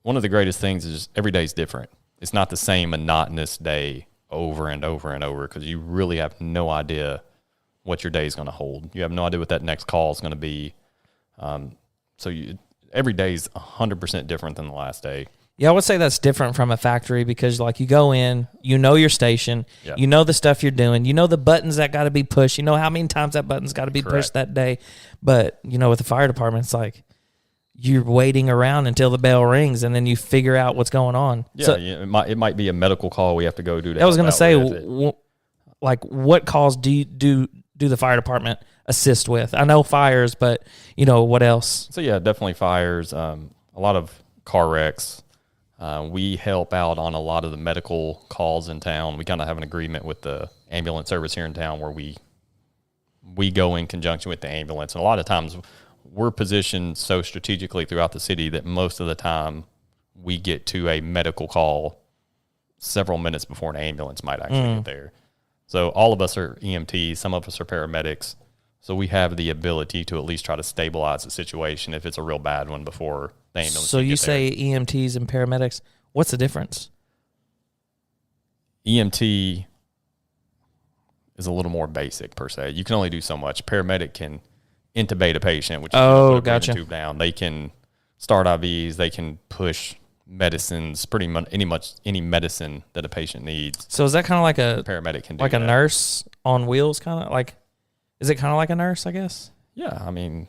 one of the greatest things is just every day's different. it's not the same monotonous day over and over and over, because you really have no idea what your day is going to hold. You have no idea what that next call is going to be. Every day is 100% different than the last day. Yeah, I would say that's different from a factory, because like you go in, you know your station, you know the stuff you're doing, you know the buttons that got to be pushed, you know how many times that button's got to be pushed that day. But, you know, with the fire department, it's like you're waiting around until the bell rings, and then you figure out what's going on. Yeah, it might be a medical call we have to go do. I was going to say, like, what calls do the fire department assist with? I know fires, but, you know, what else? So, yeah, definitely fires, a lot of car wrecks. We help out on a lot of the medical calls in town. We kind of have an agreement with the ambulance service here in town where we go in conjunction with the ambulance. And a lot of times we're positioned so strategically throughout the city that most of the time we get to a medical call several minutes before an ambulance might actually get there. So all of us are EMTs, some of us are paramedics. So we have the ability to at least try to stabilize the situation if it's a real bad one before the ambulance. So you say EMTs and paramedics. What's the difference? EMT is a little more basic per se. You can only do so much. Paramedic can intubate a patient, which is put a breathing tube down. They can start IVs. They can push medicines, pretty much any medicine that a patient needs. So is that kind of like a paramedic can do like that. A nurse on wheels, kind of like? Is it kind of like a nurse, I guess? Yeah, I mean,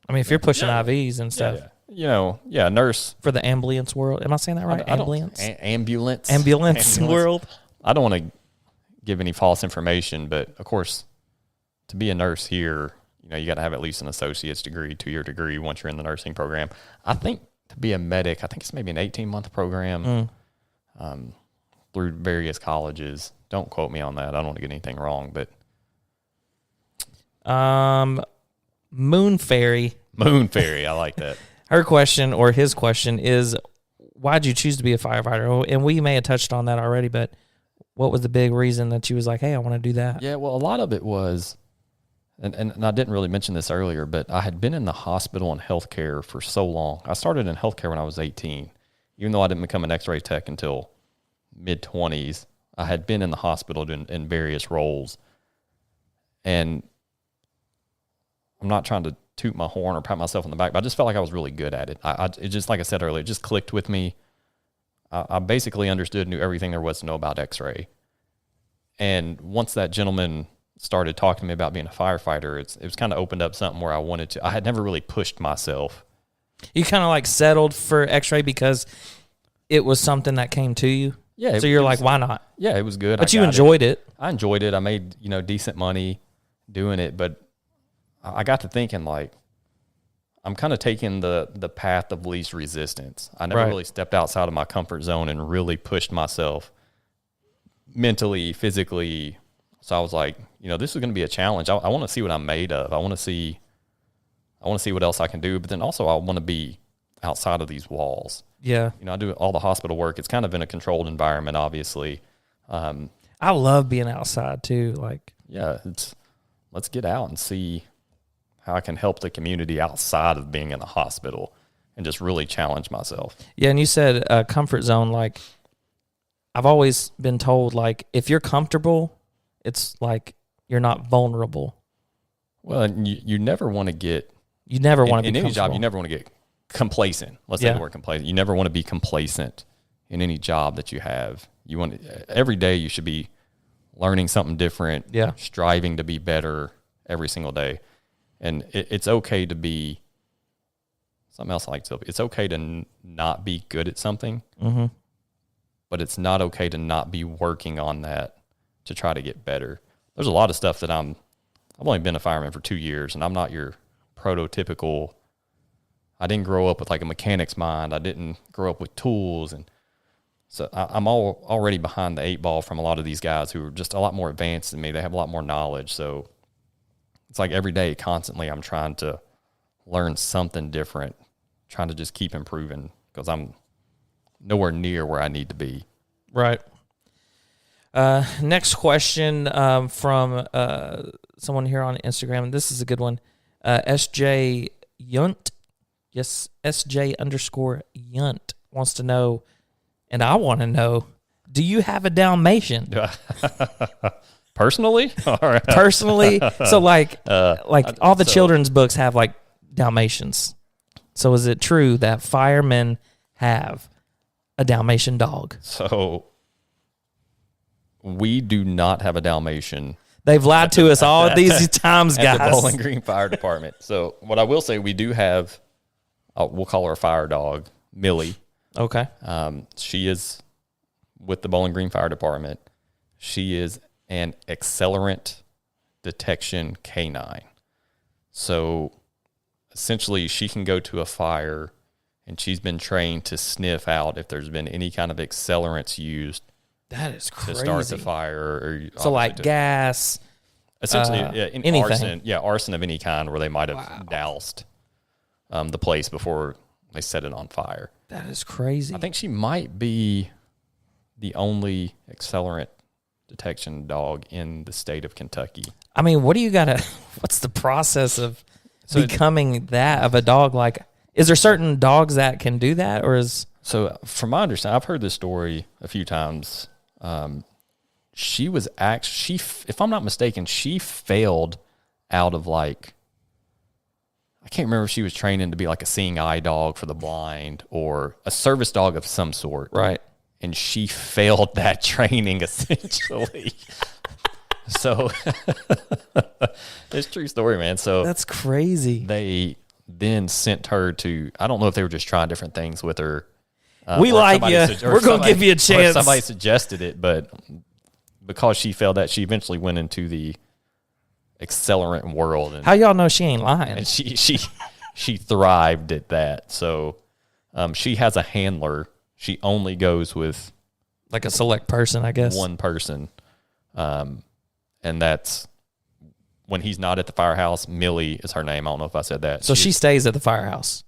if you're pushing IVs and stuff. Yeah. Nurse. For the ambulance world. Am I saying that right? Ambulance? Ambulance world. I don't want to give any false information, but of course, to be a nurse here, you know, you got to have at least an associate's degree, 2-year degree once you're in the nursing program. I think to be a medic, I think it's maybe an 18-month program through various colleges. Don't quote me on that. I don't want to get anything wrong, but. Moon Fairy, I like that. Her question, or his question, is why'd you choose to be a firefighter? And we may have touched on that already, but what was the big reason that you was like, hey, I want to do that? Yeah, well, a lot of it was, and I didn't really mention this earlier, but I had been in the hospital and healthcare for so long. I started in healthcare when I was 18. Even though I didn't become an x-ray tech until mid-20s, I had been in the hospital in various roles. And I'm not trying to toot my horn or pat myself on the back, but I just felt like I was really good at it. It just, like I said earlier, it just clicked with me. I basically understood, knew everything there was to know about x-ray. And once that gentleman started talking to me about being a firefighter, it was kind of opened up something where I had never really pushed myself. You kind of like settled for x-ray because it was something that came to you? Yeah. So you're like, why not? Yeah, it was good. But you enjoyed it. I enjoyed it. I made, decent money doing it, but I got to thinking, like, I'm kind of taking the path of least resistance. I never really stepped outside of my comfort zone and really pushed myself mentally, physically. So I was like, this is going to be a challenge. I want to see what I'm made of. I want to see what else I can do. But then also I want to be outside of these walls. Yeah. I do all the hospital work. It's kind of in a controlled environment, obviously. I love being outside too. Like, yeah, let's get out and see how I can help the community outside of being in the hospital and just really challenge myself. Yeah, and you said comfort zone. Like, I've always been told, like, if you're comfortable, it's like you're not vulnerable. Well, and you never want to get... You never want to be in any job, you never want to get complacent. Let's say the word complacent. You never want to be complacent in any job that you have. You want every day you should be learning something different, striving to be better every single day. And it's okay to be something else I like to tell people. It's okay to not be good at something, but it's not okay to not be working on that to try to get better. There's a lot of stuff that I've only been a fireman for 2 years, and I'm not your prototypical. I didn't grow up with like a mechanic's mind. I didn't grow up with tools, and so I'm already behind the 8 ball from a lot of these guys who are just a lot more advanced than me. They have a lot more knowledge, so it's like every day, constantly, I'm trying to learn something different, trying to just keep improving because I'm nowhere near where I need to be. Right. Next question from someone here on Instagram. This is a good one. SJ Yunt. Yes, SJ _ Yunt wants to know, And I want to know, do you have a Dalmatian? Personally? Personally? So like all the children's books have like Dalmatians. So is it true that firemen have a Dalmatian dog? So we do not have a Dalmatian. They've lied to us all these times, guys. At the Bowling Green Fire Department. So what I will say, we do have, we'll call her a fire dog, Millie. Okay. She is with the Bowling Green Fire Department. She is an accelerant detection canine. So essentially, she can go to a fire, and she's been trained to sniff out if there's been any kind of accelerants used. That is crazy. To start the fire. Or so like gas. Essentially, anything. Arson. Yeah, arson of any kind where they might have doused the place before they set it on fire. That is crazy. I think she might be the only accelerant detection dog in the state of Kentucky. I mean, what's the process of becoming that of a dog? Like, is there certain dogs that can do that, or is... So from my understanding, I've heard this story a few times. She was if I'm not mistaken, she failed out of like, I can't remember if she was training to be like a seeing eye dog for the blind or a service dog of some sort. Right. And she failed that training essentially. So it's a true story, man. So that's crazy. They then sent her to, I don't know if they were just trying different things with her. We like you. We're going to give you a chance. Somebody suggested it, but because she failed that, she eventually went into the accelerant world. And, how y'all know she ain't lying? And she thrived at that. So she has a handler. She only goes with like a select person, I guess. One person. And that's when he's not at the firehouse. Millie is her name. I don't know if I said that. So she stays at the firehouse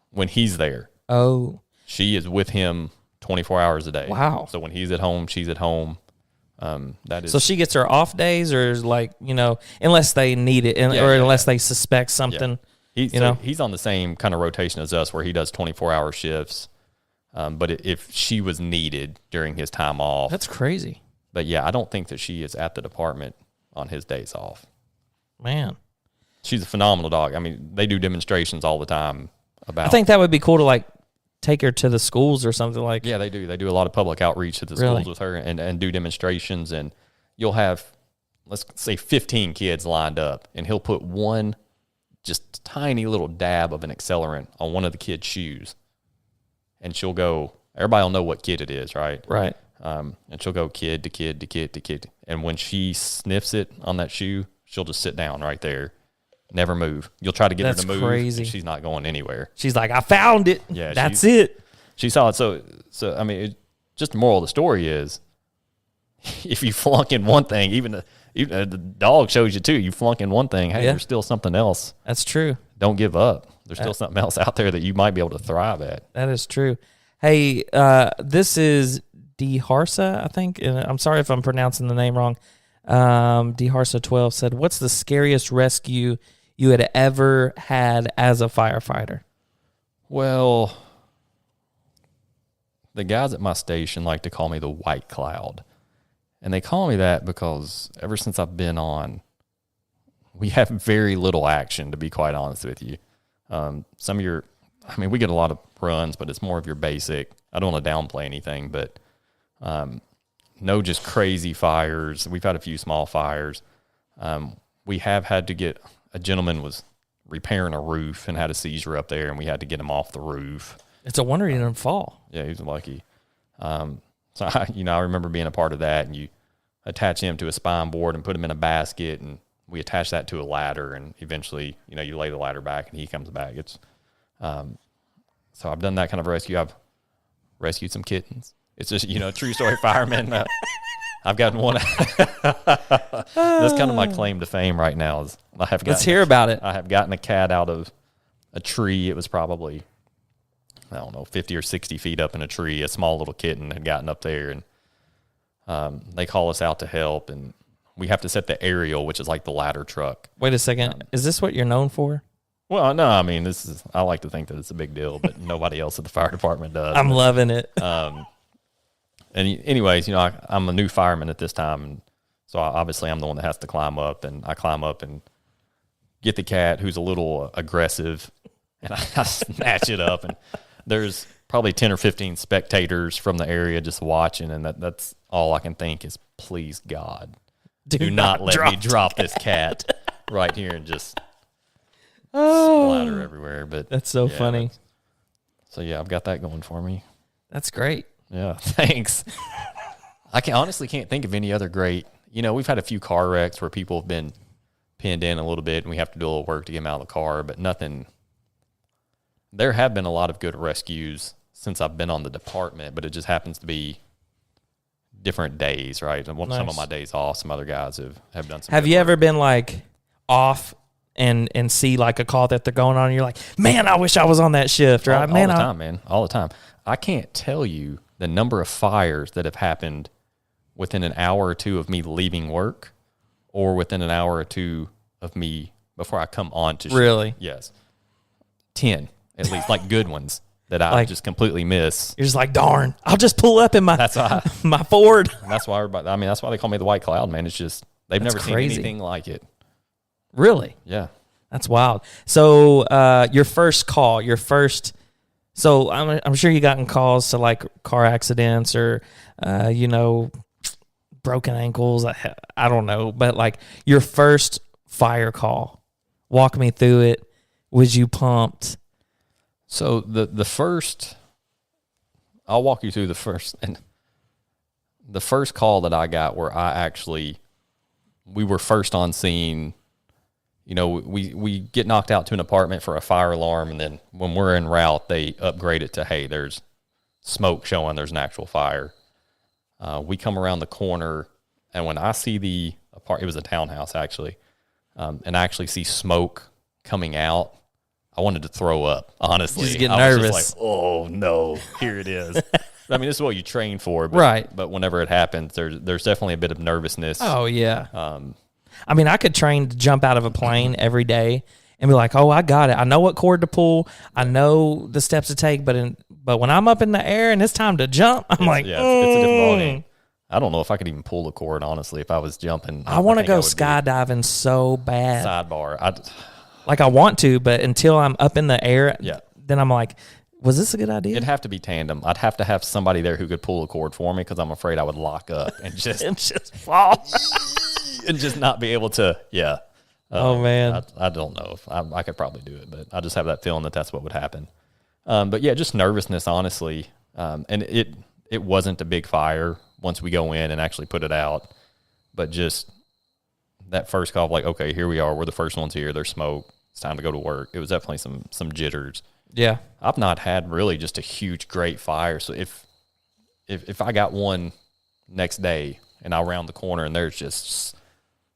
when he's there. Oh. She is with him 24 hours a day. Wow. So when he's at home, she's at home. That is. So she gets her off days, or is like, unless they need it, unless they suspect something. Yeah. He's on the same kind of rotation as us, where he does 24-hour shifts. But if she was needed during his time off, that's crazy. But yeah, I don't think that she is at the department on his days off. Man, she's a phenomenal dog. I mean, they do demonstrations all the time about. I think that would be cool to like take her to the schools or something like. Yeah, they do. They do a lot of public outreach to the schools with her and do demonstrations. And you'll have, let's say, 15 kids lined up, and he'll put one just tiny little dab of an accelerant on one of the kids' shoes. And she'll go, everybody will know what kid it is, right? Right. And she'll go kid to kid to kid to kid. And when she sniffs it on that shoe, she'll just sit down right there. Never move. You'll try to get her to move. Crazy. And she's not going anywhere. She's like, I found it. Yeah, that's it. She saw it. So I mean, just the moral of the story is, if you flunk in one thing, even the dog shows you too. You flunk in one thing, hey, there's still something else. That's true. Don't give up. There's still something else out there that you might be able to thrive at. That is true. Hey, this is DeHarsa, I think. And I'm sorry if I'm pronouncing the name wrong. DeHarsa12 said, "What's the scariest rescue you had ever had as a firefighter?" Well, the guys at my station like to call me the White Cloud. And they call me that because ever since I've been on, we have very little action, to be quite honest with you. Some of your, I mean, we get a lot of runs, but it's more of your basic. I don't want to downplay anything, but no just crazy fires. We've had a few small fires. We have had to get, a gentleman was repairing a roof and had a seizure up there, and we had to get him off the roof. It's a wonder he didn't fall. Yeah, he was lucky. So I remember being a part of that, and you attach him to a spine board and put him in a basket, and we attach that to a ladder, and eventually, you lay the ladder back and he comes back. It's, so I've done that kind of rescue. I've rescued some kittens. It's just, true story fireman. I've gotten one. That's kind of my claim to fame right now. Is Let's hear about it. I have gotten a cat out of a tree. It was probably, 50 or 60 feet up in a tree. A small little kitten had gotten up there, and they call us out to help, and we have to set the aerial, which is like the ladder truck. Wait a second. Is this what you're known for? Well, no, I mean, I like to think that it's a big deal, but nobody else at the fire department does. I'm loving it. anyways, I'm a new fireman at this time, and so obviously I'm the one that has to climb up, and I climb up and get the cat who's a little aggressive, and I snatch it up, and there's probably 10 or 15 spectators from the area just watching, and that's all I can think is, please God, do not let me drop this cat right here and just splatter everywhere. But that's so funny. So yeah, I've got that going for me. That's great. Yeah, thanks. I honestly can't think of any other great. We've had a few car wrecks where people have been pinned in a little bit, and we have to do a little work to get them out of the car, but nothing. There have been a lot of good rescues since I've been on the department, but it just happens to be different days, right? And some of my days off, some other guys have done some. Have you ever been like off and see like a call that they're going on, and you're like, man, I wish I was on that shift, right? All the time, man. All the time. I can't tell you the number of fires that have happened within an hour or two of me leaving work, or within an hour or two of me before I come on to shift. Really? Yes. 10, at least, like good ones that I just completely miss. You're just like, darn, I'll just pull up in my my Ford. And that's why that's why they call me the White Cloud, man. It's just, they've never seen anything like it. Really? Yeah. That's wild. So your first call, so I'm sure you gotten calls to like car accidents or, broken ankles. I don't know, but like your first fire call, walk me through it. Was you pumped? So the first, I'll walk you through the first call that I got where we were first on scene. We get knocked out to an apartment for a fire alarm, and then when we're en route, they upgrade it to, hey, there's smoke showing there's an actual fire. We come around the corner, and when I see it was a townhouse actually, and I actually see smoke coming out, I wanted to throw up, honestly. Just get nervous. I was just like, oh no, here it is. I mean, this is what you train for, but, right? But whenever it happens, there's definitely a bit of nervousness. Oh yeah. I mean, I could train to jump out of a plane every day and be like, oh, I got it. I know what cord to pull. I know the steps to take. But when I'm up in the air and it's time to jump, it's a different ballgame. I don't know if I could even pull the cord, honestly, if I was jumping. I want to go skydiving so bad. Sidebar. I want to, but until I'm up in the air, then I'm like, was this a good idea? It'd have to be tandem. I'd have to have somebody there who could pull the cord for me, because I'm afraid I would lock up and just fall. And just not be able to, oh, man. I don't know if I could probably do it, but I just have that feeling that's what would happen. But yeah, just nervousness, honestly. And it wasn't a big fire once we go in and actually put it out, but just that first call, like, okay, here we are. We're the first ones here. There's smoke. It's time to go to work. It was definitely some jitters. Yeah. I've not had really just a huge, great fire. So if I got one next day and I round the corner and there's just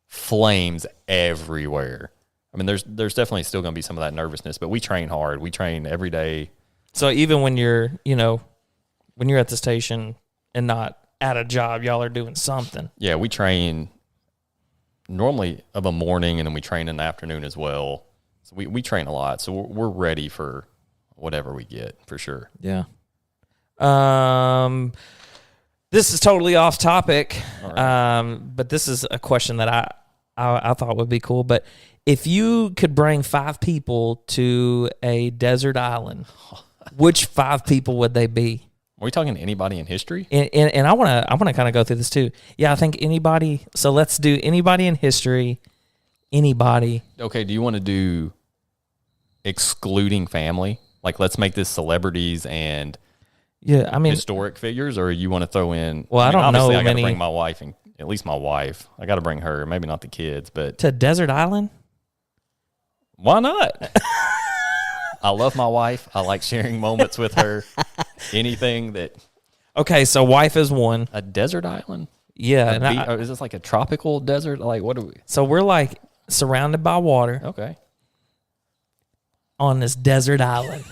flames everywhere, I mean, there's definitely still going to be some of that nervousness, but we train hard. We train every day. So even when you're, when you're at the station and not at a job, y'all are doing something. Yeah, we train normally of a morning, and then we train in the afternoon as well. So we train a lot. So we're ready for whatever we get, for sure. Yeah. This is totally off topic, right. But this is a question that I thought would be cool. But if you could bring 5 people to a desert island, which 5 people would they be? Are we talking anybody in history? And I want to kind of go through this too. Yeah, I think anybody. So let's do anybody in history. Anybody. Okay. Do you want to do excluding family? Like, let's make this celebrities and historic figures, or you want to throw in? Well, I don't know. I got to bring my wife, and at least my wife. I got to bring her. Maybe not the kids, but to desert island. Why not? I love my wife. I like sharing moments with her. Anything that. Okay, so wife is one. A desert island? Yeah. Is this like a tropical desert? Like, what do we? So we're like surrounded by water. Okay. On this desert island.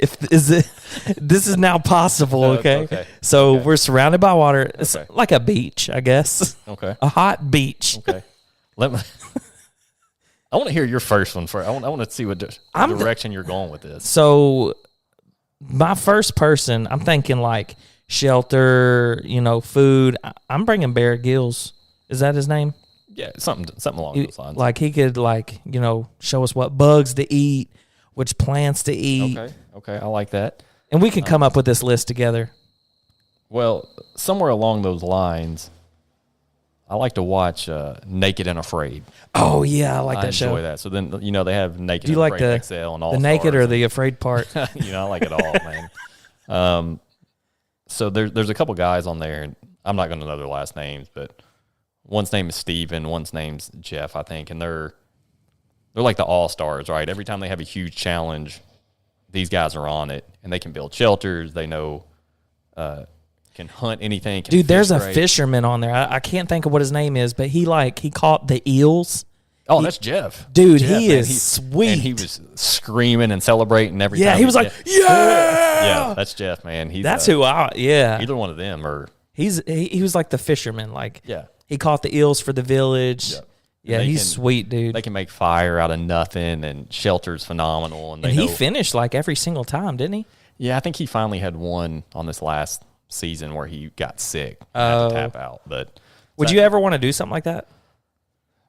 This is now possible, okay? Okay. So we're surrounded by water. It's like a beach, I guess. Okay. A hot beach. Okay. I want to hear your first one first. I want to see what direction you're going with this. So my first person, I'm thinking like shelter, food. I'm bringing Bear Grylls. Is that his name? Yeah, something along those lines. Like he could show us what bugs to eat, which plants to eat. Okay, I like that. And we can come up with this list together. Well, somewhere along those lines, I like to watch Naked and Afraid. Oh yeah, I like that show. I enjoy that. So then they have Naked Do you and like Afraid XL and all the naked or the afraid part? I like it all, man. So there's a couple guys on there, and I'm not going to know their last names, but one's name is Steven, one's name's Jeff, I think, and they're like the all-stars, right? Every time they have a huge challenge, these guys are on it, and they can build shelters. They know can hunt anything. Dude, there's a fisherman on there. I can't think of what his name is, but he caught the eels. Oh, that's Jeff. Dude, he is sweet. And he was screaming and celebrating every time. Yeah, he was like, yeah! Yeah, that's Jeff, man. That's either one of them or... He was like the fisherman. Yeah. He caught the eels for the village. Yeah, he's sweet, dude. They can make fire out of nothing, and shelter's phenomenal. And he finished like every single time, didn't he? Yeah, I think he finally had one on this last season where he got sick and had to tap out. But would you ever want to do something like that?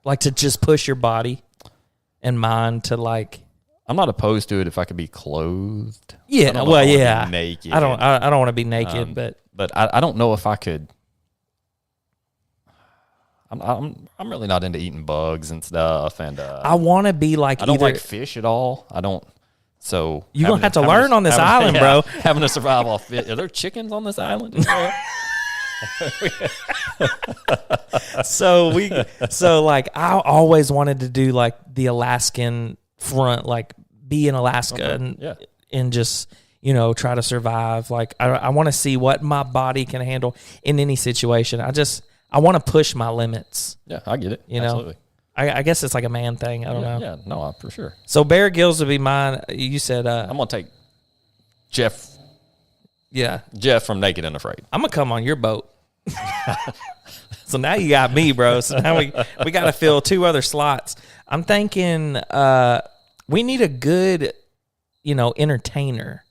Like to just push your body and mind to like... I'm not opposed to it if I could be clothed. Yeah, naked. I don't want to be naked, but I don't know if I could. I'm really not into eating bugs and stuff, and I want to be like. I don't like fish at all. I don't. So you're gonna have to learn on this island, bro. Having to survive off fish. Are there chickens on this island? So I always wanted to do like the Alaskan front, like be in Alaska and just try to survive. Like I want to see what my body can handle in any situation. I want to push my limits. Yeah, I get it. Absolutely. I guess it's like a man thing. I don't know. Yeah, no, for sure. So Bear Grylls would be mine. You said I'm gonna take Jeff. Yeah, Jeff from Naked and Afraid. I'm gonna come on your boat. So now you got me, bro. So now we got to fill 2 other slots. I'm thinking we need a good, entertainer.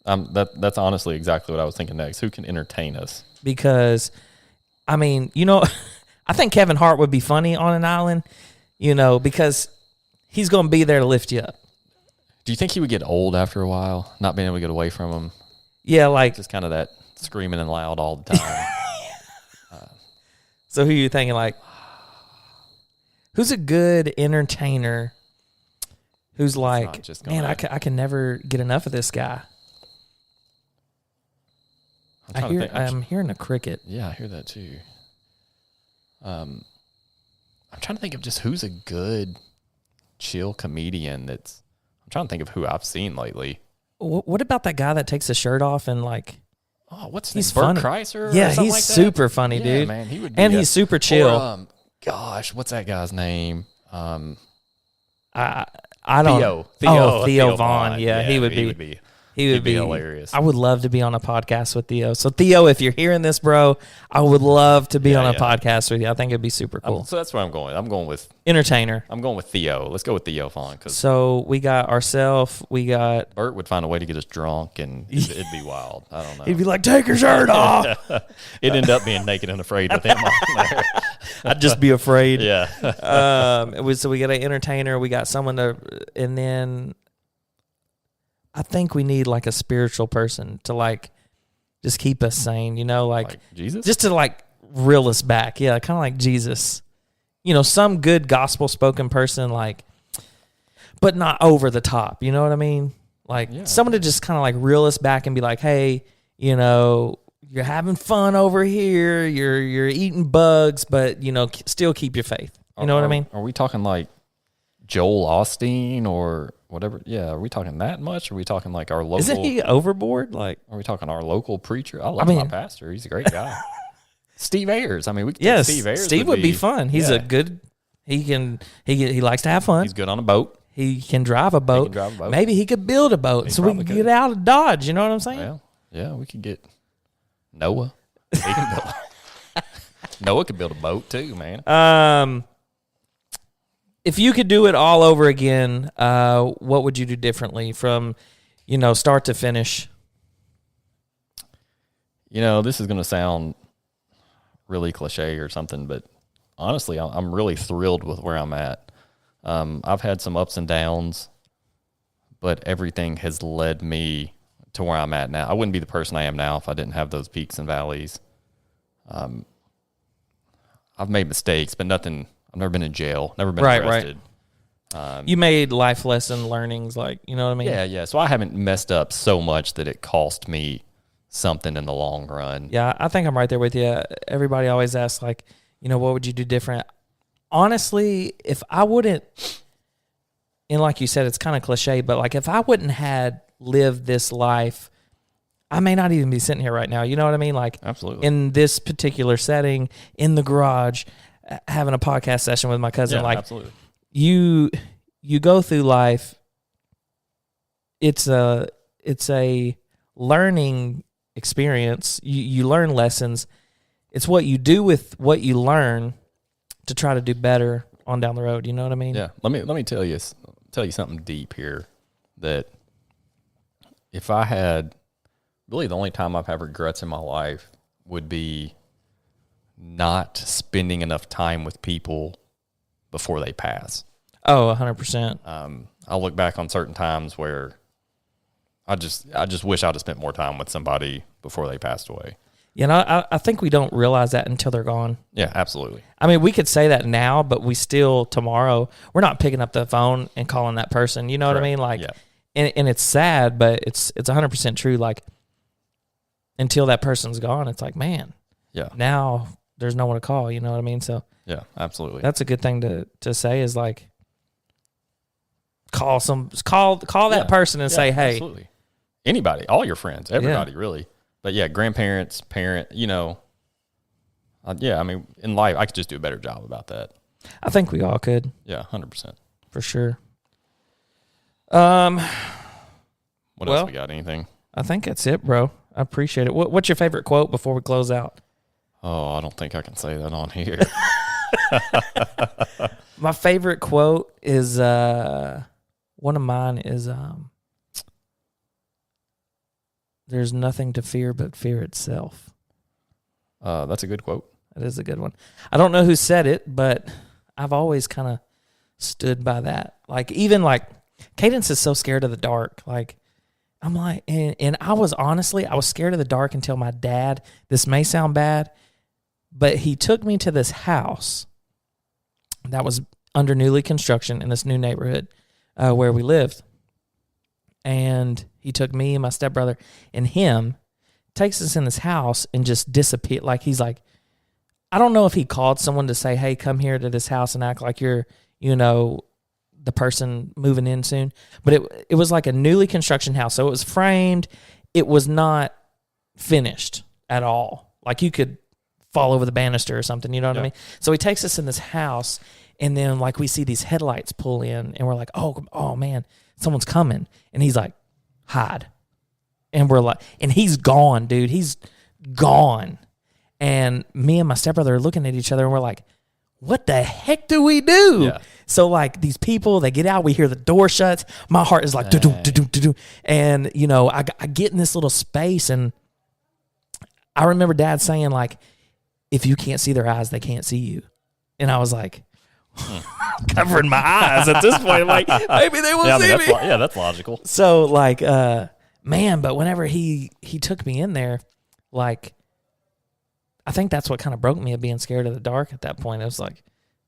That's honestly exactly what I was thinking next. Who can entertain us? Because, I mean, I think Kevin Hart would be funny on an island, because he's going to be there to lift you up. Do you think he would get old after a while, not being able to get away from him? Yeah, like just kind of that screaming and loud all the time. So who are you thinking, like, who's a good entertainer who's like, man, I can never get enough of this guy? I'm hearing a cricket. Yeah, I hear that too. I'm trying to think of just who's a good chill comedian I'm trying to think of who I've seen lately. What about that guy that takes his shirt off and like... Oh, what's he's Bert funny. Kreischer? Yeah, he's like super funny, dude. Man, he would be he's super chill. Or, gosh, what's that guy's name? I don't. Theo Vaughn. Yeah, he would be. He would be hilarious. I would love to be on a podcast with Theo. So Theo, if you're hearing this, bro, I would love to be on a podcast with you. I think it'd be super cool. So that's where I'm going. I'm going with entertainer. I'm going with Theo. Let's go with Theo Vaughn. So we got ourselves. We got Bert would find a way to get us drunk, and it'd be wild. I don't know. He'd be like, "Take your shirt off." It'd end up being Naked and Afraid with him on there. I'd just be afraid. Yeah. So we got an entertainer. We got someone to, and then. I think we need like a spiritual person to like just keep us sane, like Jesus, just to like reel us back. Yeah, kind of like Jesus. Some good gospel spoken person, like, but not over the top. You know what I mean? Like someone to just kind of like reel us back and be like, hey, you're having fun over here. You're eating bugs, but still keep your faith. You know what I mean? Are we talking like Joel Osteen or whatever? Yeah, are we talking that much? Or are we talking like our local? Isn't he overboard? Like, are we talking our local preacher? I love my pastor. He's a great guy. Steve Ayers. I mean, we could take Steve Ayers. Steve would be fun. He's a good. He likes to have fun. He's good on a boat. He can drive a boat. Maybe he could build a boat so we can get out of Dodge. You know what I'm saying? Well, yeah, we could get Noah. He can build. Noah could build a boat too, man. If you could do it all over again, what would you do differently from, start to finish? This is going to sound really cliche or something, but honestly, I'm really thrilled with where I'm at. I've had some ups and downs, but everything has led me to where I'm at now. I wouldn't be the person I am now if I didn't have those peaks and valleys. I've made mistakes, but nothing. I've never been in jail, never been arrested. You made life lesson learnings, like, you know what I mean? Yeah. So I haven't messed up so much that it cost me something in the long run. Yeah, I think I'm right there with you. Everybody always asks, like, what would you do different? Honestly, if I wouldn't, and like you said, it's kind of cliche, but like if I wouldn't had lived this life, I may not even be sitting here right now. You know what I mean? Like, absolutely, in this particular setting, in the garage, having a podcast session with my cousin. Yeah, like, absolutely. You go through life. It's a learning experience. You learn lessons. It's what you do with what you learn to try to do better on down the road. You know what I mean? Yeah. Let me tell you something deep here, that if I had, really the only time I've had regrets in my life would be not spending enough time with people before they pass. Oh, 100%. I look back on certain times where I just wish I'd have spent more time with somebody before they passed away. I think we don't realize that until they're gone. Yeah, absolutely. I mean, we could say that now, but we still, tomorrow, we're not picking up the phone and calling that person. You know what I mean? Like, yeah. and it's sad, but it's 100% true. Like, until that person's gone, it's like, man, yeah, now there's no one to call. You know what I mean? So yeah, absolutely. that's a good thing to say, is like, call that person and say, hey, absolutely. Anybody, all your friends, everybody, really. But yeah, grandparents, parent, I mean, in life, I could just do a better job about that. I think we all could. Yeah, 100%. For sure. What else we got? Anything? I think that's it, bro. I appreciate it. What's your favorite quote before we close out? Oh, I don't think I can say that on here. My favorite quote is, one of mine is, there's nothing to fear but fear itself. That's a good quote. That is a good one. I don't know who said it, but I've always kind of stood by that. Like, even like, Cadence is so scared of the dark. Like, I'm like, and I was scared of the dark until my dad, this may sound bad, but he took me to this house that was under newly construction in this new neighborhood where we lived. And he took me and my stepbrother and him, takes us in this house and just disappeared. Like, he's like, I don't know if he called someone to say, hey, come here to this house and act like you're, the person moving in soon. But it was like a newly construction house. So it was framed. It was not finished at all. Like, you could fall over the banister or something, you know what I mean? So he takes us in this house, and then like we see these headlights pull in, and we're like, oh man, someone's coming. And he's like, hide. And we're like, and he's gone, dude. He's gone. And me and my stepbrother are looking at each other, and we're like, what the heck do we do? Yeah. So like, these people, they get out, we hear the door shuts. My heart is like, do-do, do-do, do-do. And I get in this little space, and I remember Dad saying, like, if you can't see their eyes, they can't see you. And I was like, covering my eyes at this point. Like, maybe they will see me. That's logical. So like, man, but whenever he took me in there, like, I think that's what kind of broke me, of being scared of the dark at that point. It was like,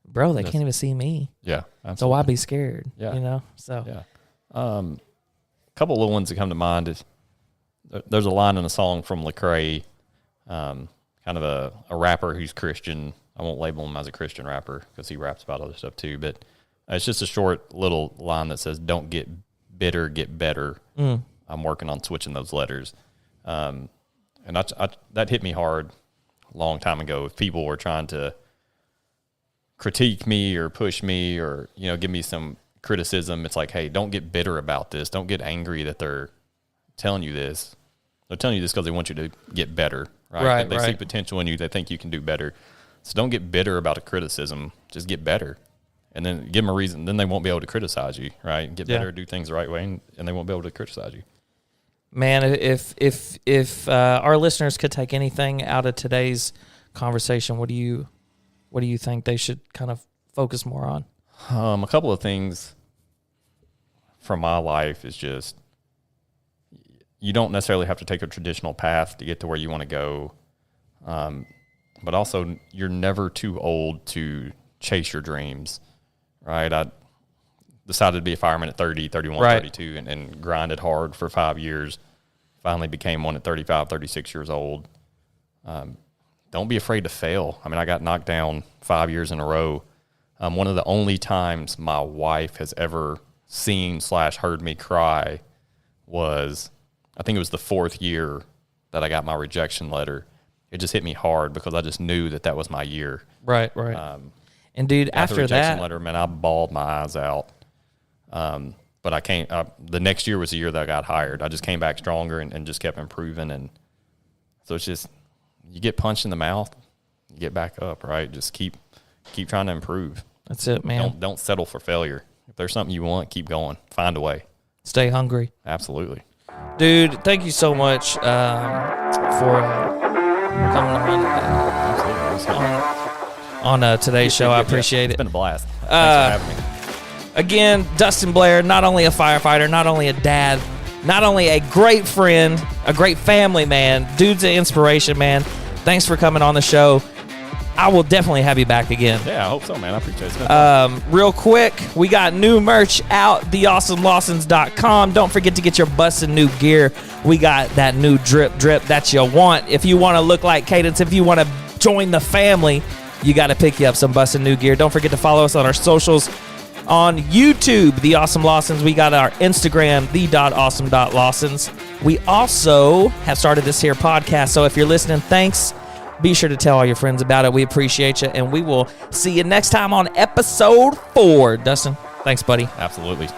bro, they can't even see me. Yeah. Absolutely. So why be scared? Yeah. So. Yeah. A couple little ones that come to mind is, there's a line in a song from Lecrae, kind of a rapper who's Christian. I won't label him as a Christian rapper because he raps about other stuff too, but it's just a short little line that says, don't get bitter, get better. I'm working on switching those letters. And that hit me hard a long time ago. If people were trying to critique me or push me or, give me some criticism, it's like, hey, don't get bitter about this. Don't get angry that they're telling you this. They're telling you this because they want you to get better, right? They see potential in you. They think you can do better. So don't get bitter about a criticism. Just get better. And then give them a reason. Then they won't be able to criticize you, right? Get better, do things the right way, and they won't be able to criticize you. Man, if our listeners could take anything out of today's conversation, what do you think they should kind of focus more on? A couple of things from my life is just you don't necessarily have to take a traditional path to get to where you want to go, but also you're never too old to chase your dreams, right? I decided to be a fireman at 30, 31, right. 32, and grinded hard for 5 years. Finally became one at 35, 36 years old. Don't be afraid to fail. I mean, I got knocked down 5 years in a row. One of the only times my wife has ever seen/heard me cry was, I think it was the 4th year that I got my rejection letter. It just hit me hard because I just knew that was my year. Right. And dude, after the rejection that letter, man, I bawled my eyes out. But I can't. The next year was the year that I got hired. I just came back stronger and just kept improving. And so it's just, you get punched in the mouth, you get back up, right? Just keep trying to improve. That's it, man. Don't settle for failure. If there's something you want, keep going. Find a way. Stay hungry. Absolutely. Dude, thank you so much for coming on today's show. I appreciate it. It's been a blast. Thanks for having me. Again, Dustin Blair, not only a firefighter, not only a dad, not only a great friend, a great family man, dude's an inspiration, man. Thanks for coming on the show. I will definitely have you back again. Yeah, I hope so, man. I appreciate it. Real quick, we got new merch out, theawesomelarsons.com. Don't forget to get your busted new gear. We got that new drip that you want. If you want to look like Cadence, if you want to join the family, you got to pick you up some busted new gear. Don't forget to follow us on our socials. On YouTube, The Awesome Lawsons. We got our Instagram, the.awesome.lawsons. We also have started this here podcast, so if you're listening, thanks. Be sure to tell all your friends about it. We appreciate you, and we will see you next time on episode 4. Dustin, thanks, buddy. Absolutely.